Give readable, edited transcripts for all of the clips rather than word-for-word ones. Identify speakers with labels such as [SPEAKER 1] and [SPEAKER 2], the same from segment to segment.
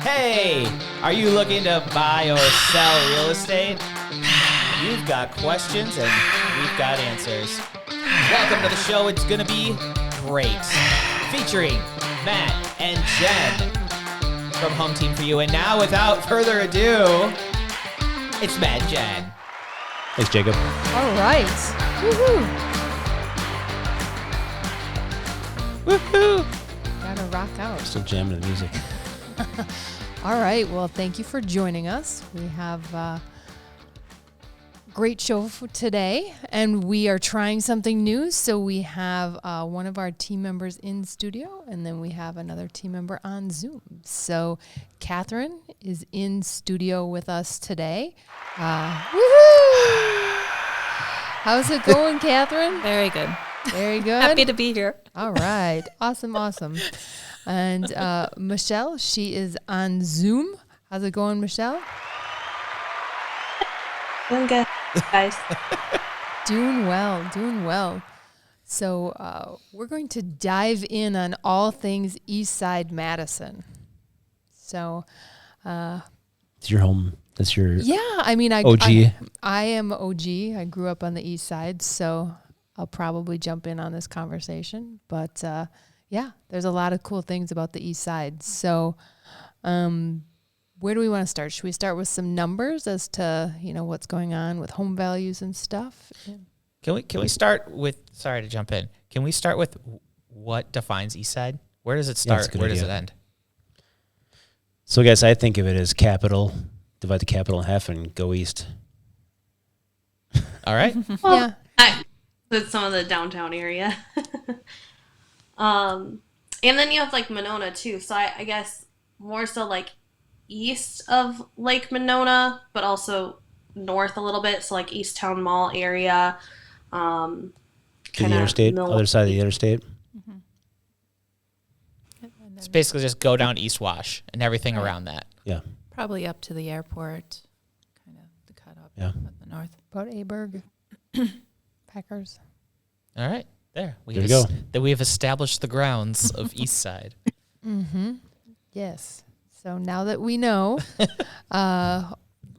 [SPEAKER 1] Hey, are you looking to buy or sell real estate? You've got questions and we've got answers. Welcome to the show. It's going to be great. Featuring Matt and Jen from HomeTeam4u. And now, without further ado, it's Matt and Jen.
[SPEAKER 2] Thanks, Jacob.
[SPEAKER 3] All right. Woohoo.
[SPEAKER 1] Woohoo!
[SPEAKER 3] Gotta rock out.
[SPEAKER 2] Still jamming the music.
[SPEAKER 3] All right. Well, thank you for joining us. We have a great show for today, and we are trying something new. So we have one of our team members in studio, and then we have another team member on Zoom. So Catherine is in studio with us today. Woohoo! How's it going, Catherine?
[SPEAKER 4] Very good.
[SPEAKER 3] Very good.
[SPEAKER 4] Happy to be here.
[SPEAKER 3] All right. Awesome. And Michelle, she is on Zoom. How's it going, Michelle?
[SPEAKER 5] Doing good, guys.
[SPEAKER 3] Doing well. So we're going to dive in on all things Eastside Madison. So
[SPEAKER 2] It's your home. That's your
[SPEAKER 3] I mean,
[SPEAKER 2] OG.
[SPEAKER 3] I am OG. I grew up on the East Side, so I'll probably jump in on this conversation. But there's a lot of cool things about the East Side. So where do we want to start? Should we start with some numbers as to, what's going on with home values and stuff?
[SPEAKER 1] Can we start with, sorry to jump in, can we start with what defines Eastside? Where does it start? Where does it end?
[SPEAKER 2] So, guys, I think of it as capital. Divide the capital in half and go east.
[SPEAKER 1] All right.
[SPEAKER 3] Yeah.
[SPEAKER 5] That's some of the downtown area. And then you have like Monona too. So I guess more so like east of Lake Monona, but also north a little bit. So like East Town Mall area.
[SPEAKER 2] To the interstate, other side of the interstate.
[SPEAKER 4] Mm-hmm.
[SPEAKER 1] It's basically just go down East Wash and everything around that.
[SPEAKER 2] Yeah.
[SPEAKER 4] Probably up to the airport, kind of the cut up
[SPEAKER 2] Yeah.
[SPEAKER 4] at the north.
[SPEAKER 3] About Aberg, Packers.
[SPEAKER 1] All right. There we
[SPEAKER 2] go.
[SPEAKER 1] That we have established the grounds of Eastside.
[SPEAKER 3] Mm-hmm. Yes. So now that we know,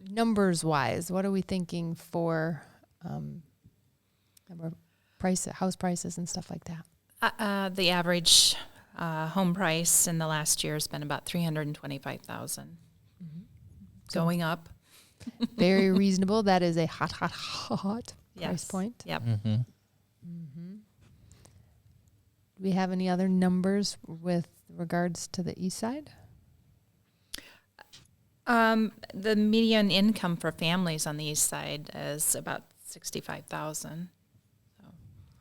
[SPEAKER 3] numbers-wise, what are we thinking for house prices and stuff like that?
[SPEAKER 4] The average home price in the last year has been about $325,000, going up.
[SPEAKER 3] Very reasonable. That is a hot price
[SPEAKER 4] Yes.
[SPEAKER 3] point.
[SPEAKER 4] Yep.
[SPEAKER 1] Mm-hmm.
[SPEAKER 3] Do we have any other numbers with regards to the East Side?
[SPEAKER 4] The median income for families on the east side is about $65,000.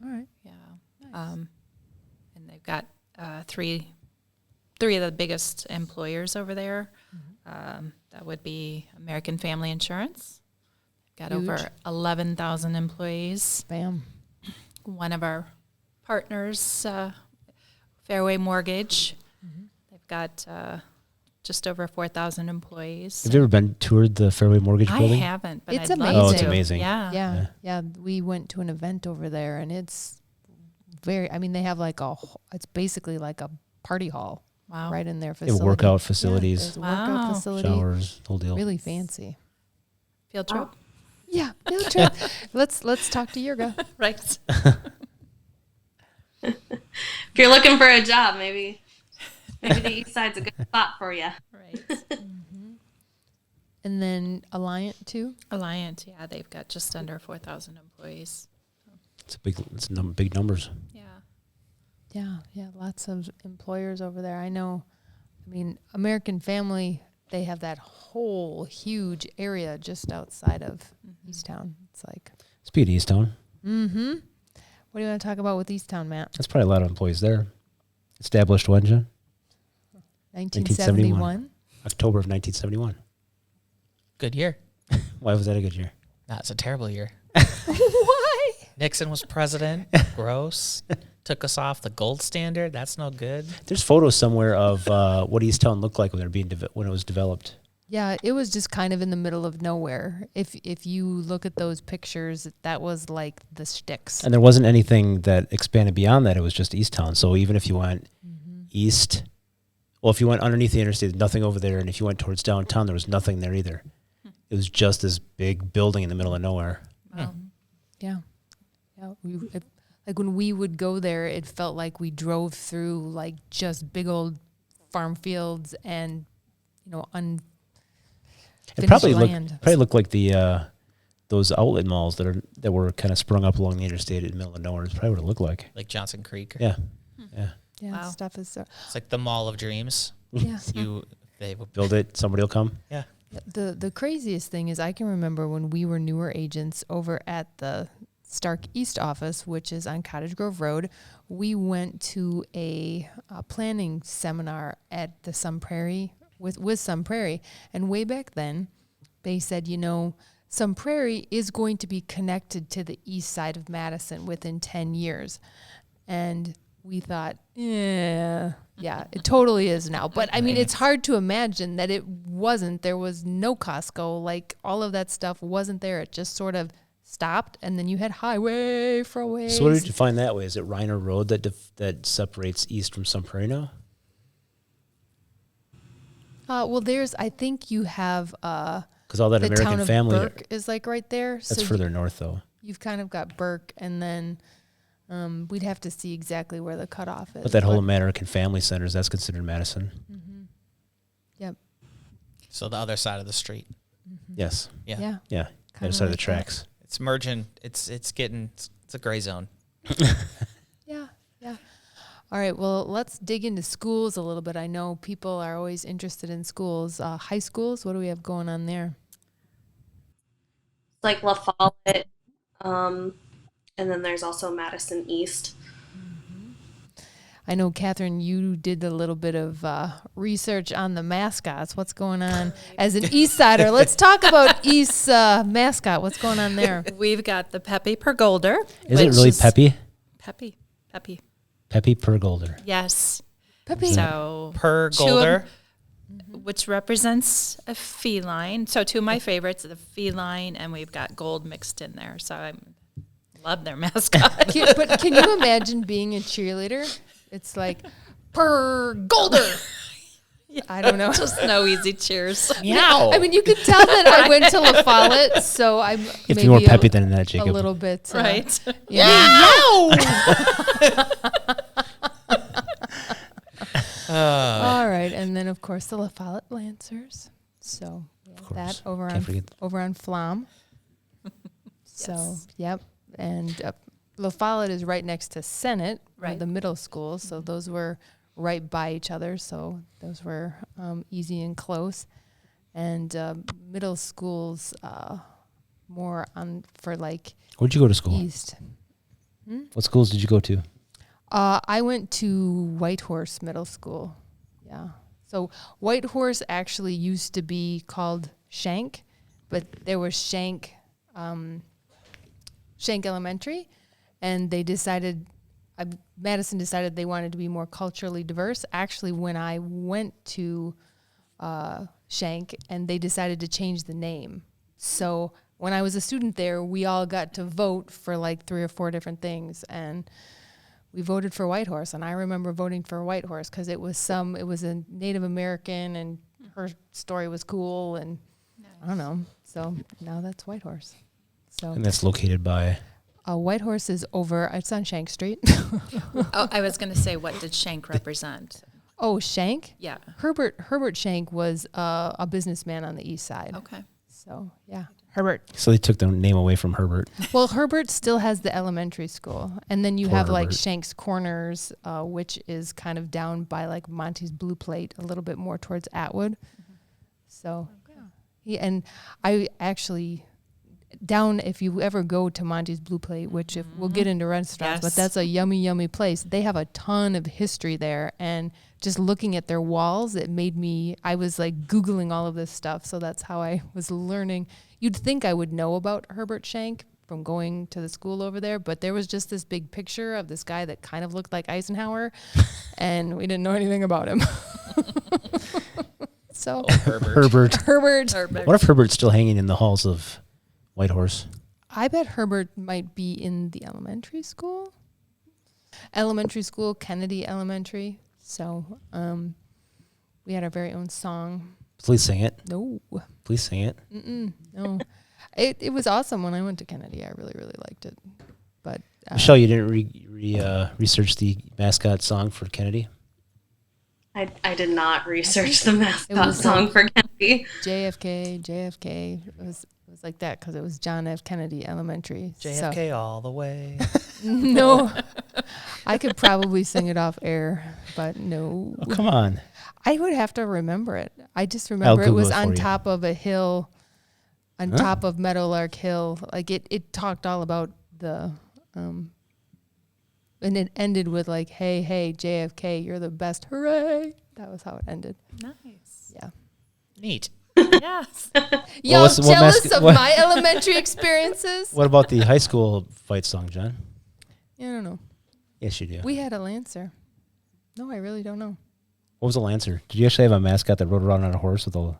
[SPEAKER 3] All right.
[SPEAKER 4] Yeah.
[SPEAKER 3] Nice.
[SPEAKER 4] And they've got three of the biggest employers over there. That would be American Family Insurance. Got
[SPEAKER 3] Huge.
[SPEAKER 4] over 11,000 employees.
[SPEAKER 3] Bam.
[SPEAKER 4] One of our partners, Fairway Mortgage, they've got just over 4,000 employees.
[SPEAKER 2] Have you ever toured the Fairway Mortgage building?
[SPEAKER 4] I haven't, but
[SPEAKER 3] It's
[SPEAKER 4] I'd love
[SPEAKER 3] amazing.
[SPEAKER 2] Oh, it's
[SPEAKER 4] to.
[SPEAKER 2] amazing.
[SPEAKER 4] Yeah.
[SPEAKER 3] Yeah. We went to an event over there, and it's they have it's basically like a party hall
[SPEAKER 4] Wow.
[SPEAKER 3] right in their
[SPEAKER 2] They
[SPEAKER 3] facility.
[SPEAKER 2] have workout
[SPEAKER 3] Yeah,
[SPEAKER 2] facilities,
[SPEAKER 3] there's a workout
[SPEAKER 4] Wow.
[SPEAKER 3] facility.
[SPEAKER 2] showers, the whole deal.
[SPEAKER 3] Really fancy.
[SPEAKER 4] Field trip?
[SPEAKER 3] Yeah. Field trip. Let's talk to Yurga.
[SPEAKER 4] Right.
[SPEAKER 5] If you're looking for a job, maybe the East Side's a good spot for you.
[SPEAKER 4] Right.
[SPEAKER 3] And then Alliant too.
[SPEAKER 4] Alliant, yeah, they've got just under 4,000 employees.
[SPEAKER 2] It's big numbers.
[SPEAKER 4] Yeah.
[SPEAKER 3] Yeah. Lots of employers over there. I know. American Family, they have that whole huge area just outside of Easttown. It's like.
[SPEAKER 2] Speed of Easttown.
[SPEAKER 3] Mm-hmm. What do you want to talk about with Easttown, Matt?
[SPEAKER 2] That's probably a lot of employees there. Established when, Jen?
[SPEAKER 3] 1971.
[SPEAKER 2] October of 1971.
[SPEAKER 1] Good year.
[SPEAKER 2] Why was that a good year?
[SPEAKER 1] That's a terrible year.
[SPEAKER 3] Why?
[SPEAKER 1] Nixon was president. Gross. Took us off the gold standard. That's no good.
[SPEAKER 2] There's photos somewhere of what Easttown looked like when when it was developed.
[SPEAKER 3] Yeah, it was just kind of in the middle of nowhere. If you look at those pictures, that was like the sticks.
[SPEAKER 2] And there wasn't anything that expanded beyond that. It was just Easttown. So even if you went east Well, if you went underneath the interstate, nothing over there, and if you went towards downtown, there was nothing there either. It was just this big building in the middle of nowhere.
[SPEAKER 3] Yeah. Yeah. Like when we would go there, it felt like we drove through like just big old farm fields and, unfinished
[SPEAKER 2] It probably
[SPEAKER 3] land.
[SPEAKER 2] looked like the those outlet malls that were kind of sprung up along the interstate in the middle of nowhere. It's probably what it looked like.
[SPEAKER 1] Like Johnson Creek.
[SPEAKER 2] Yeah. Yeah.
[SPEAKER 3] Yeah,
[SPEAKER 4] Wow.
[SPEAKER 3] stuff is so.
[SPEAKER 1] It's like the Mall of Dreams.
[SPEAKER 3] Yeah.
[SPEAKER 1] They will
[SPEAKER 2] Build it, somebody will come.
[SPEAKER 1] Yeah.
[SPEAKER 3] The craziest thing is I can remember when we were newer agents over at the Stark East office, which is on Cottage Grove Road, we went to a planning seminar at the Sun Prairie with Sun Prairie. And way back then, they said, Sun Prairie is going to be connected to the east side of Madison within 10 years. And we thought, yeah, it totally is now. But I mean, it's hard to imagine that it wasn't. There was no Costco. Like all of that stuff wasn't there. It just sort of stopped, and then you had highway for a ways.
[SPEAKER 2] So what did you find that way? Is it Reiner Road that separates east from Sun Prairie now?
[SPEAKER 3] Well, I think you have
[SPEAKER 2] Because all that
[SPEAKER 3] the
[SPEAKER 2] American
[SPEAKER 3] town of
[SPEAKER 2] family,
[SPEAKER 3] Burke is like right there.
[SPEAKER 2] that's further north though.
[SPEAKER 3] You've kind of got Burke, and then we'd have to see exactly where the cutoff is.
[SPEAKER 2] But that whole American Family Centers, that's considered Madison.
[SPEAKER 3] Mm-hmm. Yep.
[SPEAKER 1] So the other side of the street.
[SPEAKER 2] Yes.
[SPEAKER 1] Yeah.
[SPEAKER 3] Yeah.
[SPEAKER 2] Yeah. The other
[SPEAKER 3] Kinda
[SPEAKER 2] side of the
[SPEAKER 3] like that.
[SPEAKER 2] tracks.
[SPEAKER 1] It's merging. It's a gray zone.
[SPEAKER 3] Yeah. All right. Well, let's dig into schools a little bit. I know people are always interested in schools. High schools, what do we have going on there?
[SPEAKER 5] Like La Follette, and then there's also Madison East.
[SPEAKER 3] I know, Catherine, you did a little bit of research on the mascots. What's going on as an East Sider? Let's talk about East mascot. What's going on there?
[SPEAKER 4] We've got the Peppy Pergolder.
[SPEAKER 2] Is it really Peppy?
[SPEAKER 4] Peppy.
[SPEAKER 2] Peppy Pergolder.
[SPEAKER 4] Yes.
[SPEAKER 3] Peppy.
[SPEAKER 4] So
[SPEAKER 1] Per
[SPEAKER 4] two of-
[SPEAKER 1] Golder.
[SPEAKER 4] which represents a feline. So two of my favorites are the feline, and we've got gold mixed in there. So I love their mascot.
[SPEAKER 3] But can you imagine being a cheerleader? It's like, per Golder. I don't know.
[SPEAKER 4] Just no easy cheers.
[SPEAKER 1] Meow.
[SPEAKER 3] I mean, you could tell that I went to La Follette, so I'm
[SPEAKER 2] You have to
[SPEAKER 3] maybe
[SPEAKER 2] be more peppy than that, Jacob.
[SPEAKER 3] a little bit.
[SPEAKER 4] Right.
[SPEAKER 3] All right, and then of course the La Follette Lancers. So we have that over
[SPEAKER 2] Can't forget.
[SPEAKER 3] on Flom. So
[SPEAKER 4] Yes.
[SPEAKER 3] yep, and La Follette is right next to Senate,
[SPEAKER 4] Right.
[SPEAKER 3] the middle school. So those were right by each other. So those were easy and close. And middle schools more on for like
[SPEAKER 2] Where'd you go to school?
[SPEAKER 3] east.
[SPEAKER 2] What schools did you go to?
[SPEAKER 3] I went to Whitehorse Middle School. Yeah. So Whitehorse actually used to be called Shank, but there was Shank Elementary, and they decided, Madison decided they wanted to be more culturally diverse. Actually, when I went to Shank, and they decided to change the name. So when I was a student there, we all got to vote for like 3 or 4 different things, and we voted for Whitehorse. And I remember voting for Whitehorse because it was a Native American, and her story was cool, and I don't know. So now that's Whitehorse. So
[SPEAKER 2] And that's located by.
[SPEAKER 3] Whitehorse is it's on Shank Street.
[SPEAKER 4] Oh, I was going to say, what did Shank represent?
[SPEAKER 3] Oh, Shank?
[SPEAKER 4] Yeah.
[SPEAKER 3] Herbert Shank was a businessman on the east side.
[SPEAKER 4] Okay.
[SPEAKER 3] So, yeah. Herbert.
[SPEAKER 2] So they took the name away from Herbert.
[SPEAKER 3] Well, Herbert still has the elementary school. And then you
[SPEAKER 2] Poor
[SPEAKER 3] have like
[SPEAKER 2] Herbert.
[SPEAKER 3] Shank's Corners, which is kind of down by like Monty's Blue Plate, a little bit more towards Atwood. So, and I actually, down, if you ever go to Monty's Blue Plate, which if we'll get into restaurants, but
[SPEAKER 4] Yes.
[SPEAKER 3] that's a yummy, yummy place. They have a ton of history there. And just looking at their walls, I was like Googling all of this stuff. So that's how I was learning. You'd think I would know about Herbert Shank from going to the school over there, but there was just this big picture of this guy that kind of looked like Eisenhower, and we didn't know anything about him. So
[SPEAKER 2] Herbert.
[SPEAKER 3] Herbert.
[SPEAKER 2] What if Herbert's still hanging in the halls of Whitehorse?
[SPEAKER 3] I bet Herbert might be in the elementary school. Kennedy Elementary. So, We had our very own song.
[SPEAKER 2] Please sing it.
[SPEAKER 3] No,
[SPEAKER 2] Please sing it.
[SPEAKER 3] no. It was awesome when I went to Kennedy. I really, really liked it. But
[SPEAKER 2] Michelle, you didn't research the mascot song for Kennedy?
[SPEAKER 5] I did not research the mascot
[SPEAKER 3] was
[SPEAKER 5] song for Kennedy.
[SPEAKER 3] JFK. It was like that because it was John F. Kennedy Elementary.
[SPEAKER 1] JFK all the way.
[SPEAKER 3] No, I could probably sing it off air, but no.
[SPEAKER 2] Oh, come on.
[SPEAKER 3] I would have to remember it. I just remember it
[SPEAKER 2] Google
[SPEAKER 3] was
[SPEAKER 2] it for
[SPEAKER 3] on
[SPEAKER 2] you.
[SPEAKER 3] top of a hill, on top of Meadowlark Hill. Like it talked all about the, and it ended with like, hey, JFK, you're the best. Hooray. That was how it ended.
[SPEAKER 4] Nice.
[SPEAKER 3] Yeah.
[SPEAKER 1] Neat.
[SPEAKER 4] Yes.
[SPEAKER 3] Y'all
[SPEAKER 2] what's- what
[SPEAKER 3] jealous
[SPEAKER 2] mascot-
[SPEAKER 3] of
[SPEAKER 2] what-
[SPEAKER 3] my elementary experiences?
[SPEAKER 2] What about the high school fight song, John?
[SPEAKER 3] I don't know.
[SPEAKER 2] Yes, you do.
[SPEAKER 3] We had a Lancer. No, I really don't know.
[SPEAKER 2] What was a Lancer? Did you actually have a mascot that rode around on a horse with a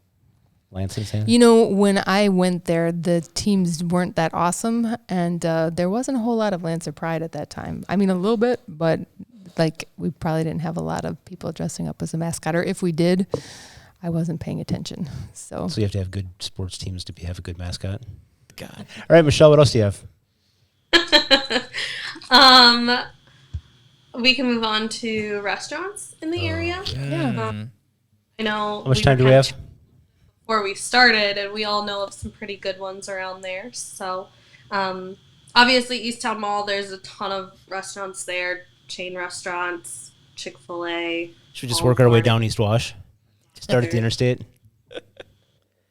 [SPEAKER 2] lance in his hand?
[SPEAKER 3] You know, when I went there, the teams weren't that awesome, and there wasn't a whole lot of Lancer pride at that time. I mean, a little bit, but like we probably didn't have a lot of people dressing up as a mascot, or if we did, I wasn't paying attention. So
[SPEAKER 2] So you have to have good sports teams to have a good mascot.
[SPEAKER 1] God.
[SPEAKER 2] All right, Michelle, what else do you have?
[SPEAKER 5] We can move on to restaurants in the area.
[SPEAKER 3] yeah.
[SPEAKER 5] I know.
[SPEAKER 2] How much time do we have?
[SPEAKER 5] Before we started, and we all know of some pretty good ones around there. So, obviously, Easttown Mall. There's a ton of restaurants there, chain restaurants, Chick-fil-A.
[SPEAKER 2] Should we just work our way down East Wash? Start at the interstate?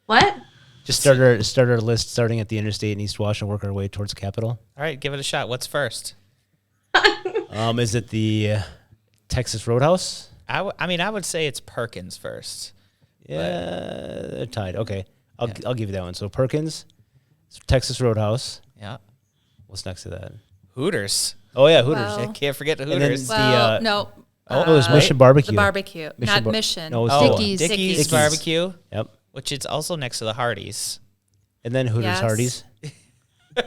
[SPEAKER 5] What?
[SPEAKER 2] Just start our list starting at the interstate in East Wash and work our way towards the Capitol?
[SPEAKER 1] All right, give it a shot. What's first?
[SPEAKER 2] Is it the Texas Roadhouse?
[SPEAKER 1] I mean, I would say it's Perkins first.
[SPEAKER 2] Yeah, they're tied. Okay, I'll give you that one. So Perkins, Texas Roadhouse.
[SPEAKER 1] Yeah.
[SPEAKER 2] What's next to that?
[SPEAKER 1] Hooters.
[SPEAKER 2] Oh yeah, Hooters.
[SPEAKER 4] Well,
[SPEAKER 1] I can't forget the
[SPEAKER 2] then
[SPEAKER 1] Hooters.
[SPEAKER 2] the,
[SPEAKER 4] Well, no.
[SPEAKER 2] Oh, there's Mission Barbecue.
[SPEAKER 4] The barbecue. Not
[SPEAKER 2] Bar-
[SPEAKER 4] Mission.
[SPEAKER 2] No, it's
[SPEAKER 1] Oh,
[SPEAKER 3] Dickies.
[SPEAKER 1] Dickies Barbecue,
[SPEAKER 2] Yep.
[SPEAKER 1] which is also next to the Hardee's.
[SPEAKER 2] And then Hooters
[SPEAKER 4] Yes.
[SPEAKER 2] Hardee's.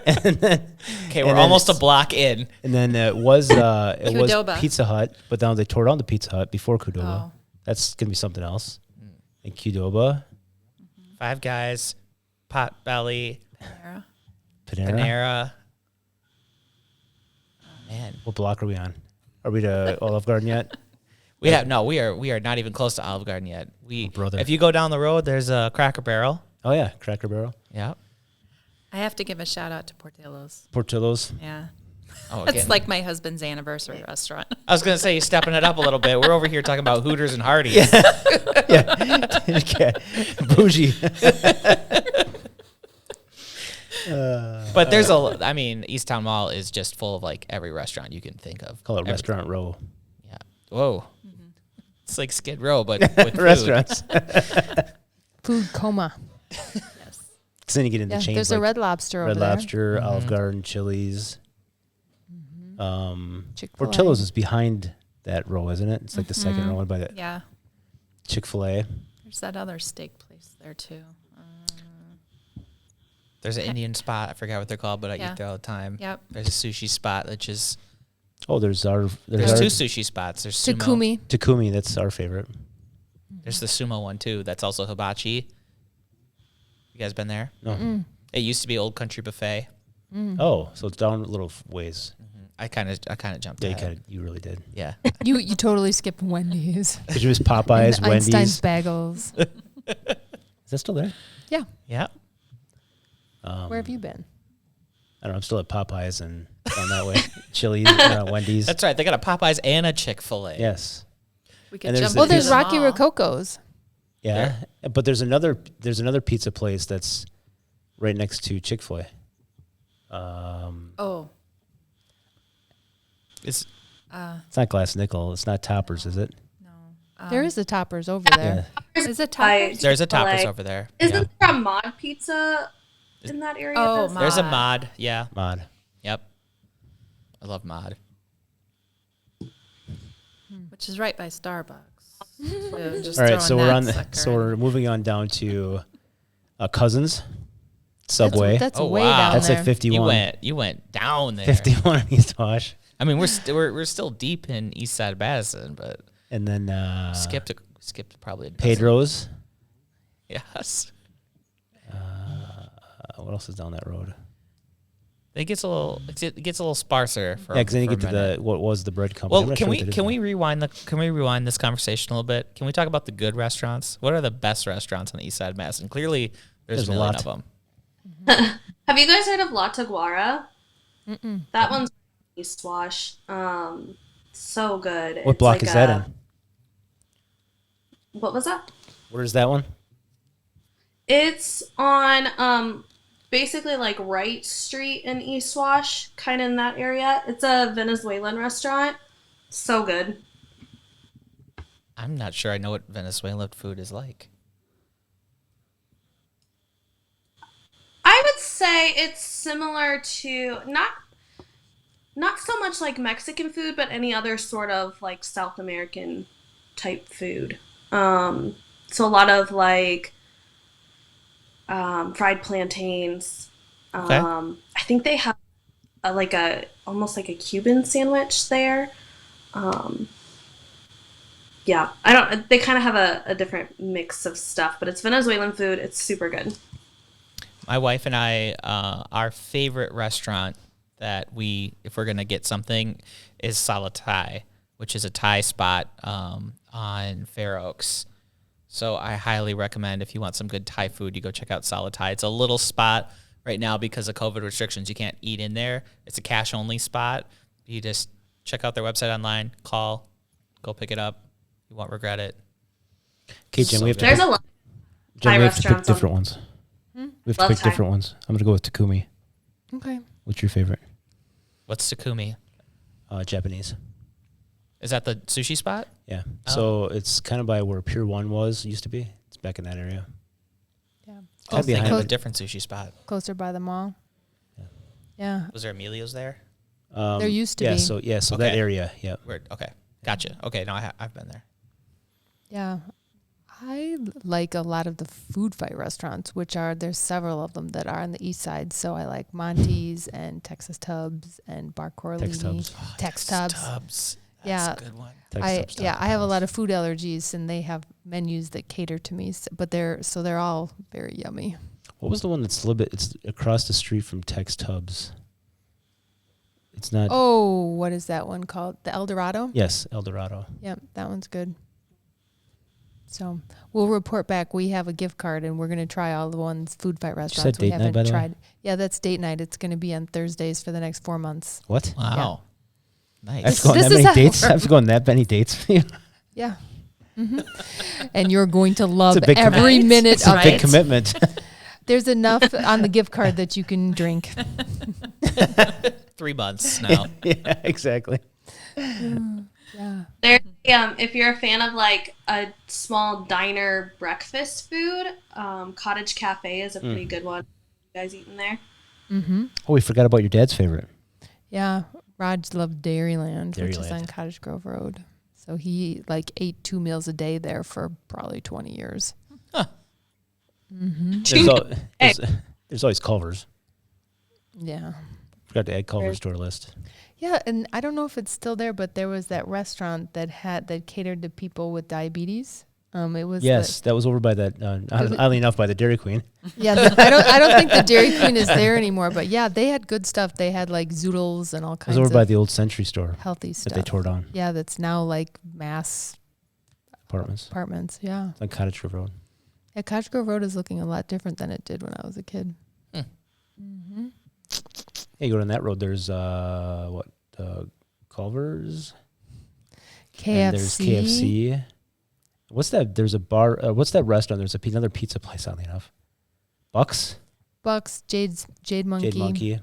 [SPEAKER 2] and then
[SPEAKER 1] Okay, we're
[SPEAKER 2] then
[SPEAKER 1] almost a
[SPEAKER 2] it's-
[SPEAKER 1] block in.
[SPEAKER 2] And then it was
[SPEAKER 4] Qdoba.
[SPEAKER 2] Pizza Hut, but now they tore down the Pizza Hut before Qdoba.
[SPEAKER 4] Oh.
[SPEAKER 2] That's gonna be something else. And Qdoba,
[SPEAKER 1] Five Guys, Potbelly,
[SPEAKER 4] Panera.
[SPEAKER 2] Panera.
[SPEAKER 1] Panera. Oh, man,
[SPEAKER 2] What block are we on? Are we to Olive Garden yet?
[SPEAKER 1] we are not even close to Olive Garden yet.
[SPEAKER 2] brother.
[SPEAKER 1] If you go down the road, there's a Cracker Barrel.
[SPEAKER 2] Oh yeah, Cracker Barrel,
[SPEAKER 1] Yeah.
[SPEAKER 4] I have to give a shout out to Portillo's.
[SPEAKER 2] Portillo's.
[SPEAKER 4] Yeah.
[SPEAKER 1] Oh,
[SPEAKER 4] That's
[SPEAKER 1] again.
[SPEAKER 4] like my husband's anniversary restaurant.
[SPEAKER 1] I was gonna say you're stepping it up a little bit. We're over here talking about Hooters and Hardee's.
[SPEAKER 2] Okay. Bougie.
[SPEAKER 1] But there's I mean, Easttown Mall is just full of like every restaurant you can think of.
[SPEAKER 2] Call it
[SPEAKER 1] Every-
[SPEAKER 2] Restaurant Row.
[SPEAKER 1] Yeah. Whoa. It's like Skid Row, but with food.
[SPEAKER 2] Restaurants.
[SPEAKER 3] Food coma.
[SPEAKER 2] So then you get into
[SPEAKER 3] Yeah,
[SPEAKER 2] chains
[SPEAKER 3] there's
[SPEAKER 2] like
[SPEAKER 3] a Red Lobster over
[SPEAKER 2] Red
[SPEAKER 3] there.
[SPEAKER 2] Lobster, Olive Garden, Chili's.
[SPEAKER 3] Chick-fil-A.
[SPEAKER 2] Portillo's is behind that row, isn't it? It's like the second row by the
[SPEAKER 4] Yeah.
[SPEAKER 2] Chick-fil-A.
[SPEAKER 4] There's that other steak place there too.
[SPEAKER 1] There's an Indian spot. I forgot what they're called, but I
[SPEAKER 4] Yeah.
[SPEAKER 1] eat there all the time.
[SPEAKER 4] Yep.
[SPEAKER 1] There's a sushi spot, which is
[SPEAKER 2] Oh, there's
[SPEAKER 1] there's
[SPEAKER 2] our
[SPEAKER 1] two sushi spots. There's Sumo.
[SPEAKER 3] Takumi.
[SPEAKER 2] Takumi. That's our favorite.
[SPEAKER 1] There's the Sumo one too. That's also hibachi. You guys been there?
[SPEAKER 2] No.
[SPEAKER 1] It used to be Old Country Buffet.
[SPEAKER 2] Oh, so it's down a little ways.
[SPEAKER 1] I kind of jumped
[SPEAKER 2] Yeah,
[SPEAKER 1] ahead.
[SPEAKER 2] you really did.
[SPEAKER 1] Yeah.
[SPEAKER 3] You totally skipped Wendy's.
[SPEAKER 2] Because it was Popeyes,
[SPEAKER 3] And
[SPEAKER 2] Wendy's.
[SPEAKER 3] Einstein's Bagels.
[SPEAKER 2] Is that still there?
[SPEAKER 3] Yeah.
[SPEAKER 1] Yeah.
[SPEAKER 3] Where have you been?
[SPEAKER 2] I don't know. I'm still at Popeyes and down that way. Chili's, Wendy's.
[SPEAKER 1] That's right. They got a Popeyes and a Chick-fil-A.
[SPEAKER 2] Yes.
[SPEAKER 4] We could
[SPEAKER 2] And there's
[SPEAKER 4] jump
[SPEAKER 2] the
[SPEAKER 3] Oh,
[SPEAKER 4] into
[SPEAKER 3] there's
[SPEAKER 4] them
[SPEAKER 3] Rocky
[SPEAKER 4] all.
[SPEAKER 3] Rococo's.
[SPEAKER 2] Yeah. But there's another pizza place that's right next to Chick-fil-A.
[SPEAKER 4] Oh.
[SPEAKER 1] It's
[SPEAKER 2] It's not Glass Nickel. It's not Toppers, is it?
[SPEAKER 4] No.
[SPEAKER 3] There is a Toppers over there.
[SPEAKER 4] Is it
[SPEAKER 5] By
[SPEAKER 4] Toppers?
[SPEAKER 1] there's a
[SPEAKER 5] Chick-fil-A.
[SPEAKER 1] Toppers over there.
[SPEAKER 5] Isn't
[SPEAKER 1] Yeah.
[SPEAKER 5] there a Mod Pizza in that area?
[SPEAKER 4] Oh,
[SPEAKER 5] That's-
[SPEAKER 1] There's a
[SPEAKER 4] Mod.
[SPEAKER 1] Mod. Yeah.
[SPEAKER 2] Mod.
[SPEAKER 1] Yep. I love Mod.
[SPEAKER 4] Which is right by Starbucks. So just
[SPEAKER 2] All right,
[SPEAKER 4] throwing
[SPEAKER 2] so we're
[SPEAKER 4] that
[SPEAKER 2] on.
[SPEAKER 4] sucker
[SPEAKER 2] So
[SPEAKER 4] in.
[SPEAKER 2] we're moving on down to Cousins Subway.
[SPEAKER 3] That's
[SPEAKER 1] Oh,
[SPEAKER 3] way
[SPEAKER 1] wow.
[SPEAKER 3] down
[SPEAKER 2] That's
[SPEAKER 3] there.
[SPEAKER 2] at 51.
[SPEAKER 1] You went down there.
[SPEAKER 2] 51 on East Wash,
[SPEAKER 1] I mean, we're still deep in Eastside Madison, but
[SPEAKER 2] and then
[SPEAKER 1] skipped probably a dozen.
[SPEAKER 2] Pedro's.
[SPEAKER 1] Yes.
[SPEAKER 2] What else is down that road?
[SPEAKER 1] It gets a little sparser for
[SPEAKER 2] Yeah, because then you
[SPEAKER 1] for a
[SPEAKER 2] get to
[SPEAKER 1] minute.
[SPEAKER 2] what was the bread company. I'm
[SPEAKER 1] Well,
[SPEAKER 2] not
[SPEAKER 1] can
[SPEAKER 2] sure
[SPEAKER 1] we
[SPEAKER 2] what it is
[SPEAKER 1] can
[SPEAKER 2] now.
[SPEAKER 1] we rewind this conversation a little bit? Can we talk about the good restaurants? What are the best restaurants on the east side of Madison? Clearly, there's a
[SPEAKER 2] There's a
[SPEAKER 1] million
[SPEAKER 2] lot.
[SPEAKER 1] of them.
[SPEAKER 5] Have you guys heard of La Taguara? That one's East Wash. So good.
[SPEAKER 2] What
[SPEAKER 5] It's
[SPEAKER 2] block
[SPEAKER 5] like
[SPEAKER 2] is that in?
[SPEAKER 5] What was that?
[SPEAKER 2] Where is that one?
[SPEAKER 5] It's on basically like Wright Street in East Wash, kind of in that area. It's a Venezuelan restaurant. So good.
[SPEAKER 1] I'm not sure I know what Venezuelan food is like.
[SPEAKER 5] I would say it's similar to not so much like Mexican food, but any other sort of like South American type food. So a lot of like fried plantains.
[SPEAKER 1] Okay.
[SPEAKER 5] I think they have almost like a Cuban sandwich there. Yeah, they kind of have a different mix of stuff, but it's Venezuelan food. It's super good.
[SPEAKER 1] My wife and I, our favorite restaurant that if we're gonna get something, is Salatai, which is a Thai spot on Fair Oaks. So I highly recommend, if you want some good Thai food, you go check out Salatai. It's a little spot right now because of COVID restrictions. You can't eat in there. It's a cash only spot. You just check out their website online, call, go pick it up. You won't regret it.
[SPEAKER 2] Okay, Jen,
[SPEAKER 1] So
[SPEAKER 2] we have to
[SPEAKER 5] There's
[SPEAKER 2] pick,
[SPEAKER 5] a lot.
[SPEAKER 2] Jen,
[SPEAKER 5] Thai
[SPEAKER 2] we have to pick
[SPEAKER 5] restaurants on-
[SPEAKER 2] different ones. We have to
[SPEAKER 5] Love
[SPEAKER 2] pick
[SPEAKER 5] Thai.
[SPEAKER 2] different ones. I'm gonna go with Takumi.
[SPEAKER 3] Okay.
[SPEAKER 2] What's your favorite?
[SPEAKER 1] What's Takumi?
[SPEAKER 2] Japanese.
[SPEAKER 1] Is that the sushi spot?
[SPEAKER 2] Yeah.
[SPEAKER 1] Oh.
[SPEAKER 2] So it's kind of by where Pier 1 used to be. It's back in that area.
[SPEAKER 3] Yeah.
[SPEAKER 1] I was thinking
[SPEAKER 2] behind
[SPEAKER 1] of a
[SPEAKER 2] it.
[SPEAKER 1] different sushi spot.
[SPEAKER 3] Closer by the mall. Yeah.
[SPEAKER 1] Was there Emilio's there?
[SPEAKER 3] There used to
[SPEAKER 2] yeah,
[SPEAKER 3] be.
[SPEAKER 2] So that
[SPEAKER 1] Okay.
[SPEAKER 2] area. Yeah.
[SPEAKER 1] Weird. Okay, gotcha. Okay, no, I've been there.
[SPEAKER 3] Yeah. I like a lot of the food fight restaurants, there's several of them that are on the east side. So I like Monty's and Texas Tubs and Bar Corleone.
[SPEAKER 2] Tubs.
[SPEAKER 3] Tex Tubs.
[SPEAKER 1] That's
[SPEAKER 3] Yeah.
[SPEAKER 1] a good one.
[SPEAKER 3] I have a lot of food allergies, and they have menus that cater to me, but they're all very yummy.
[SPEAKER 2] What was the one that's a little bit? It's across the street from Tex Tubs. It's not.
[SPEAKER 3] Oh, what is that one called? The El Dorado?
[SPEAKER 2] Yes, El Dorado.
[SPEAKER 3] Yep, that one's good. So we'll report back. We have a gift card, and we're going to try all the food fight restaurants we
[SPEAKER 2] date night,
[SPEAKER 3] haven't
[SPEAKER 2] by the way?
[SPEAKER 3] tried. Yeah, that's date night. It's going to be on Thursdays for the next 4 months.
[SPEAKER 2] What?
[SPEAKER 1] Wow,
[SPEAKER 2] I have
[SPEAKER 1] nice.
[SPEAKER 2] to go on
[SPEAKER 3] This
[SPEAKER 2] that
[SPEAKER 3] is
[SPEAKER 2] many
[SPEAKER 3] how it
[SPEAKER 2] dates. I have to go on that many dates.
[SPEAKER 3] Yeah. And you're going to love
[SPEAKER 2] It's a big
[SPEAKER 3] every
[SPEAKER 1] commitment.
[SPEAKER 3] minute
[SPEAKER 2] It's a
[SPEAKER 3] of
[SPEAKER 2] big
[SPEAKER 3] it.
[SPEAKER 2] commitment.
[SPEAKER 3] There's enough on the gift card that you can drink.
[SPEAKER 1] 3 months now.
[SPEAKER 2] Yeah, exactly.
[SPEAKER 3] Yeah.
[SPEAKER 5] There, if you're a fan of like a small diner breakfast food, Cottage Cafe is a pretty good one. You guys eating there?
[SPEAKER 3] Mm-hmm.
[SPEAKER 2] Oh, we forgot about your dad's favorite.
[SPEAKER 3] Yeah. Raj loved Dairyland, which is
[SPEAKER 2] Dairyland.
[SPEAKER 3] on Cottage Grove Road. So he ate 2 meals a day there for probably 20 years.
[SPEAKER 2] There's always Culver's.
[SPEAKER 3] Yeah.
[SPEAKER 2] Forgot to add Culver's to our list.
[SPEAKER 3] Yeah, and I don't know if it's still there, but there was that restaurant that catered to people with diabetes. It was
[SPEAKER 2] Yes, that was over by that. Oddly enough, by the Dairy Queen.
[SPEAKER 3] I don't think the Dairy Queen is there anymore, but yeah, they had good stuff. They had like zoodles and all
[SPEAKER 2] It
[SPEAKER 3] kinds
[SPEAKER 2] was over
[SPEAKER 3] of
[SPEAKER 2] by the old Century store
[SPEAKER 3] healthy
[SPEAKER 2] that
[SPEAKER 3] stuff.
[SPEAKER 2] they tore down.
[SPEAKER 3] Yeah, that's now like mass
[SPEAKER 2] Apartments.
[SPEAKER 3] Yeah.
[SPEAKER 2] It's on Cottage Grove Road.
[SPEAKER 3] Yeah, Cottage Grove Road is looking a lot different than it did when I was a kid.
[SPEAKER 2] Yeah, you go down that road. There's Culver's.
[SPEAKER 3] KFC.
[SPEAKER 2] And there's KFC. What's that? There's a bar. What's that restaurant? There's another pizza place. Oddly enough, Bucks.
[SPEAKER 3] Jade Monkey.
[SPEAKER 2] Jade Monkey.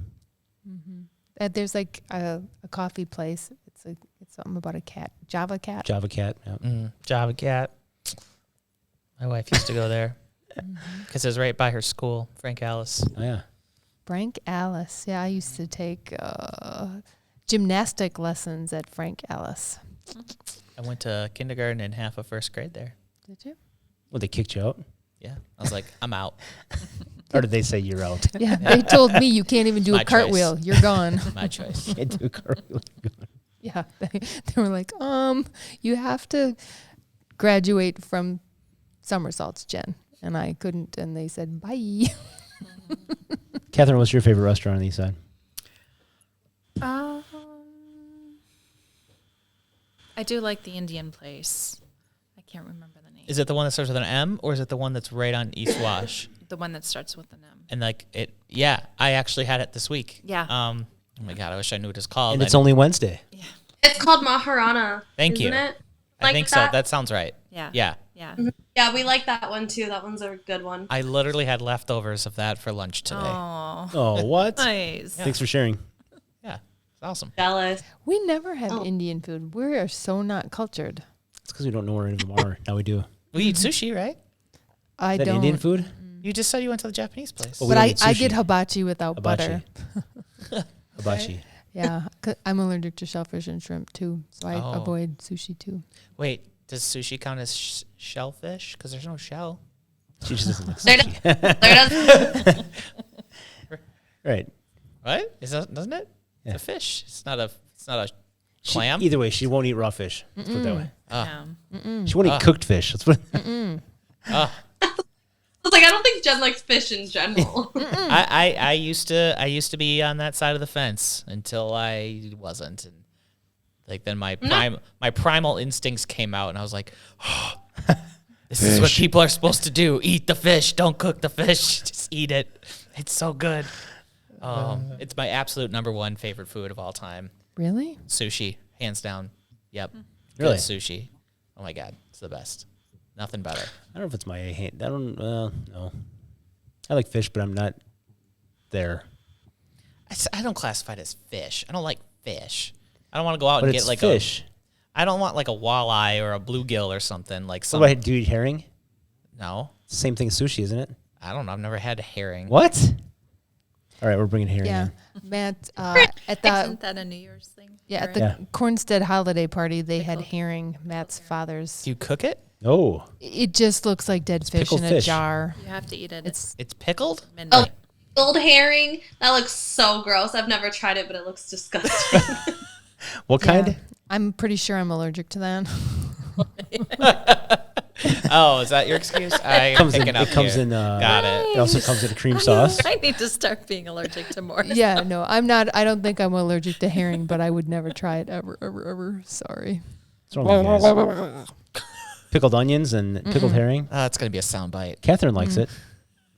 [SPEAKER 3] There's like a coffee place. It's something about a cat. Java Cat.
[SPEAKER 2] Java Cat. Yeah.
[SPEAKER 1] Java Cat. My wife used to go there because it was right by her school, Frank Alice.
[SPEAKER 2] Oh yeah.
[SPEAKER 3] Frank Alice. Yeah, I used to take gymnastic lessons at Frank Alice.
[SPEAKER 1] I went to kindergarten and half of first grade there.
[SPEAKER 3] Did you?
[SPEAKER 2] Well, they kicked you out,
[SPEAKER 1] Yeah, I was like, I'm out.
[SPEAKER 2] or did they say you're out?
[SPEAKER 3] Yeah, they told me you can't even do
[SPEAKER 1] My
[SPEAKER 3] a cartwheel.
[SPEAKER 1] choice.
[SPEAKER 3] You're gone.
[SPEAKER 1] My choice.
[SPEAKER 2] Can't do a cartwheel.
[SPEAKER 3] Yeah, they were like, you have to graduate from somersaults, Jen, and I couldn't. And they said bye.
[SPEAKER 2] Catherine, what's your favorite restaurant on the east side?
[SPEAKER 4] I do like the Indian place. I can't remember the name.
[SPEAKER 1] Is it the one that starts with an M, or is it the one that's right on East Wash?
[SPEAKER 4] The one that starts with an M.
[SPEAKER 1] And like it, yeah, I actually had it this week.
[SPEAKER 4] Yeah.
[SPEAKER 1] Oh my God, I wish I knew what it's called.
[SPEAKER 2] And it's only Wednesday.
[SPEAKER 4] Yeah.
[SPEAKER 5] It's called Maharana.
[SPEAKER 1] Thank you.
[SPEAKER 5] Isn't it?
[SPEAKER 1] I think so. That sounds right.
[SPEAKER 4] Yeah.
[SPEAKER 1] Yeah.
[SPEAKER 4] Yeah.
[SPEAKER 5] Yeah, we like that one too. That one's a good one.
[SPEAKER 1] I literally had leftovers of that for lunch today.
[SPEAKER 4] Oh,
[SPEAKER 2] Oh, what?
[SPEAKER 4] nice.
[SPEAKER 2] Thanks for sharing.
[SPEAKER 1] Yeah, it's awesome.
[SPEAKER 5] Jealous.
[SPEAKER 3] We never have
[SPEAKER 5] Oh.
[SPEAKER 3] Indian food. We are so not cultured.
[SPEAKER 2] It's because we don't know where any of them are. Now we do.
[SPEAKER 1] We eat sushi, right?
[SPEAKER 3] I
[SPEAKER 2] Is that
[SPEAKER 3] don't.
[SPEAKER 2] Indian food?
[SPEAKER 1] You just said you went to the Japanese place.
[SPEAKER 2] Oh, we
[SPEAKER 3] But
[SPEAKER 2] don't
[SPEAKER 3] I
[SPEAKER 2] eat
[SPEAKER 3] get
[SPEAKER 2] sushi.
[SPEAKER 3] hibachi without butter.
[SPEAKER 2] Hibachi.
[SPEAKER 3] Yeah, 'cause I'm allergic to shellfish and shrimp too, so I
[SPEAKER 1] Oh.
[SPEAKER 3] avoid sushi too.
[SPEAKER 1] Wait, does sushi count as shellfish? Because there's no shell.
[SPEAKER 2] She just doesn't like
[SPEAKER 5] There
[SPEAKER 2] sushi.
[SPEAKER 5] There does.
[SPEAKER 2] Right.
[SPEAKER 1] What? Doesn't it?
[SPEAKER 2] Yeah.
[SPEAKER 1] It's a fish. It's not a
[SPEAKER 2] She-
[SPEAKER 1] clam.
[SPEAKER 2] either way, she won't eat raw fish. Let's put it that way. She won't eat cooked fish. Let's put
[SPEAKER 1] Oh.
[SPEAKER 5] I was like, I don't think Jen likes fish in general.
[SPEAKER 1] I used to be on that side of the fence until I wasn't, and like then my primal instincts came out, and I was like, oh, this is what
[SPEAKER 2] Fish.
[SPEAKER 1] people are supposed to do: eat the fish, don't cook the fish, just eat it. It's so good. It's my absolute number one favorite food of all time.
[SPEAKER 3] Really?
[SPEAKER 1] Sushi, hands down. Yep.
[SPEAKER 2] Really?
[SPEAKER 1] Good sushi. Oh my God, it's the best. Nothing better.
[SPEAKER 2] I don't know if it's my hand. I don't. No. I like fish, but I'm not there.
[SPEAKER 1] I don't classify it as fish. I don't like fish. I don't want to go out
[SPEAKER 2] But
[SPEAKER 1] and
[SPEAKER 2] it's
[SPEAKER 1] get like
[SPEAKER 2] fish.
[SPEAKER 1] I don't want like a walleye or a bluegill or something like
[SPEAKER 2] What
[SPEAKER 1] some.
[SPEAKER 2] about, do you eat herring?
[SPEAKER 1] No,
[SPEAKER 2] Same thing as sushi, isn't it?
[SPEAKER 1] I don't know. I've never had a herring.
[SPEAKER 2] What? All right, we're bringing herring
[SPEAKER 3] Yeah,
[SPEAKER 2] in.
[SPEAKER 3] Matt. At the
[SPEAKER 4] Isn't that a New Year's thing?
[SPEAKER 3] at the
[SPEAKER 2] Yeah.
[SPEAKER 3] Cornstead holiday party, they had herring. Matt's father's.
[SPEAKER 1] Do you cook it?
[SPEAKER 2] Oh,
[SPEAKER 3] It just looks like dead fish
[SPEAKER 2] pickled
[SPEAKER 3] in a
[SPEAKER 2] fish.
[SPEAKER 3] jar.
[SPEAKER 4] You have to eat it.
[SPEAKER 3] It's
[SPEAKER 1] It's pickled.
[SPEAKER 4] midnight.
[SPEAKER 5] Gold herring. That looks so gross. I've never tried it, but it looks disgusting.
[SPEAKER 2] what kind?
[SPEAKER 3] Yeah, I'm pretty sure I'm allergic to that.
[SPEAKER 1] Oh, is that your excuse? I
[SPEAKER 2] Comes in.
[SPEAKER 1] picking up
[SPEAKER 2] It comes
[SPEAKER 1] here.
[SPEAKER 2] in.
[SPEAKER 1] Got it.
[SPEAKER 2] It also comes in a cream sauce.
[SPEAKER 4] I need to start being allergic to more.
[SPEAKER 3] Yeah, no, I'm not. I don't think I'm allergic to herring, but I would never try it ever, ever, ever. Sorry.
[SPEAKER 2] What's wrong with you guys? Pickled onions and pickled herring.
[SPEAKER 1] It's gonna be a soundbite.
[SPEAKER 2] Catherine likes it.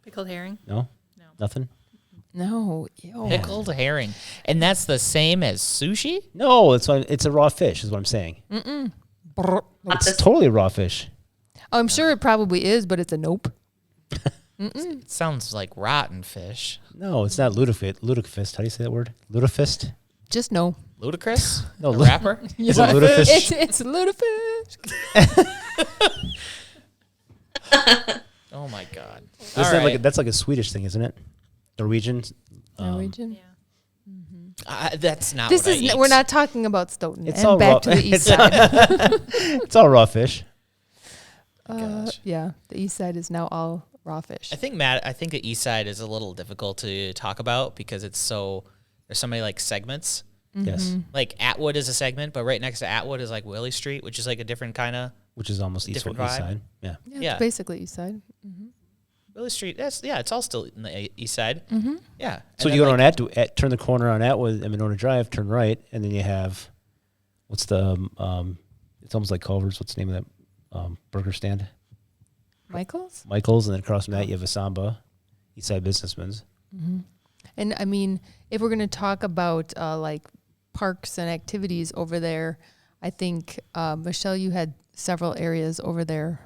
[SPEAKER 4] Pickled herring.
[SPEAKER 2] No,
[SPEAKER 4] No.
[SPEAKER 2] nothing.
[SPEAKER 3] No. Ew.
[SPEAKER 1] Pickled herring, and that's the same as sushi.
[SPEAKER 2] No, it's a raw fish. Is what I'm saying.
[SPEAKER 3] Brr.
[SPEAKER 2] It's totally raw fish.
[SPEAKER 3] Oh, I'm sure it probably is, but it's a nope.
[SPEAKER 1] It sounds like rotten fish.
[SPEAKER 2] No, it's not lutefisk. Lutefisk. How do you say that word? Lutefisk.
[SPEAKER 3] Just no.
[SPEAKER 1] Ludicrous?
[SPEAKER 2] No,
[SPEAKER 1] The rapper?
[SPEAKER 2] Is it lutefisk?
[SPEAKER 3] It's lutefisk.
[SPEAKER 1] Oh my God.
[SPEAKER 2] That's,
[SPEAKER 1] All
[SPEAKER 2] not
[SPEAKER 1] right.
[SPEAKER 2] like that's like a Swedish thing, isn't it? Norwegian.
[SPEAKER 3] Norwegian.
[SPEAKER 1] That's not
[SPEAKER 3] This
[SPEAKER 1] what I
[SPEAKER 3] is.
[SPEAKER 1] eat.
[SPEAKER 3] We're not talking about Stoughton.
[SPEAKER 2] It's
[SPEAKER 3] and
[SPEAKER 2] all
[SPEAKER 3] back
[SPEAKER 2] raw.
[SPEAKER 3] to the east side.
[SPEAKER 2] It's all raw fish.
[SPEAKER 1] Gosh.
[SPEAKER 3] Yeah, the east side is now all raw fish.
[SPEAKER 1] I think the east side is a little difficult to talk about because it's so there's so many like segments.
[SPEAKER 2] Yes,
[SPEAKER 1] Like Atwood is a segment, but right next to Atwood is like Willie Street, which is like a different kind of
[SPEAKER 2] which is almost east
[SPEAKER 1] Different
[SPEAKER 2] east
[SPEAKER 1] vibe.
[SPEAKER 2] side. Yeah.
[SPEAKER 3] Yeah,
[SPEAKER 1] yeah.
[SPEAKER 3] it's basically east side.
[SPEAKER 1] Willie Street. It's all still in the east side. Yeah.
[SPEAKER 2] So
[SPEAKER 1] And
[SPEAKER 2] you
[SPEAKER 1] then,
[SPEAKER 2] go on turn the corner on Atwood and Monona Drive, turn right, and then you have what's the it's almost like Culver's. What's the name of that burger stand?
[SPEAKER 3] Michael's.
[SPEAKER 2] Michael's, and then across from that you have Asamba, East Side Businessmen's.
[SPEAKER 3] And I mean, if we're going to talk about like parks and activities over there, I think Michelle, you had several areas over there.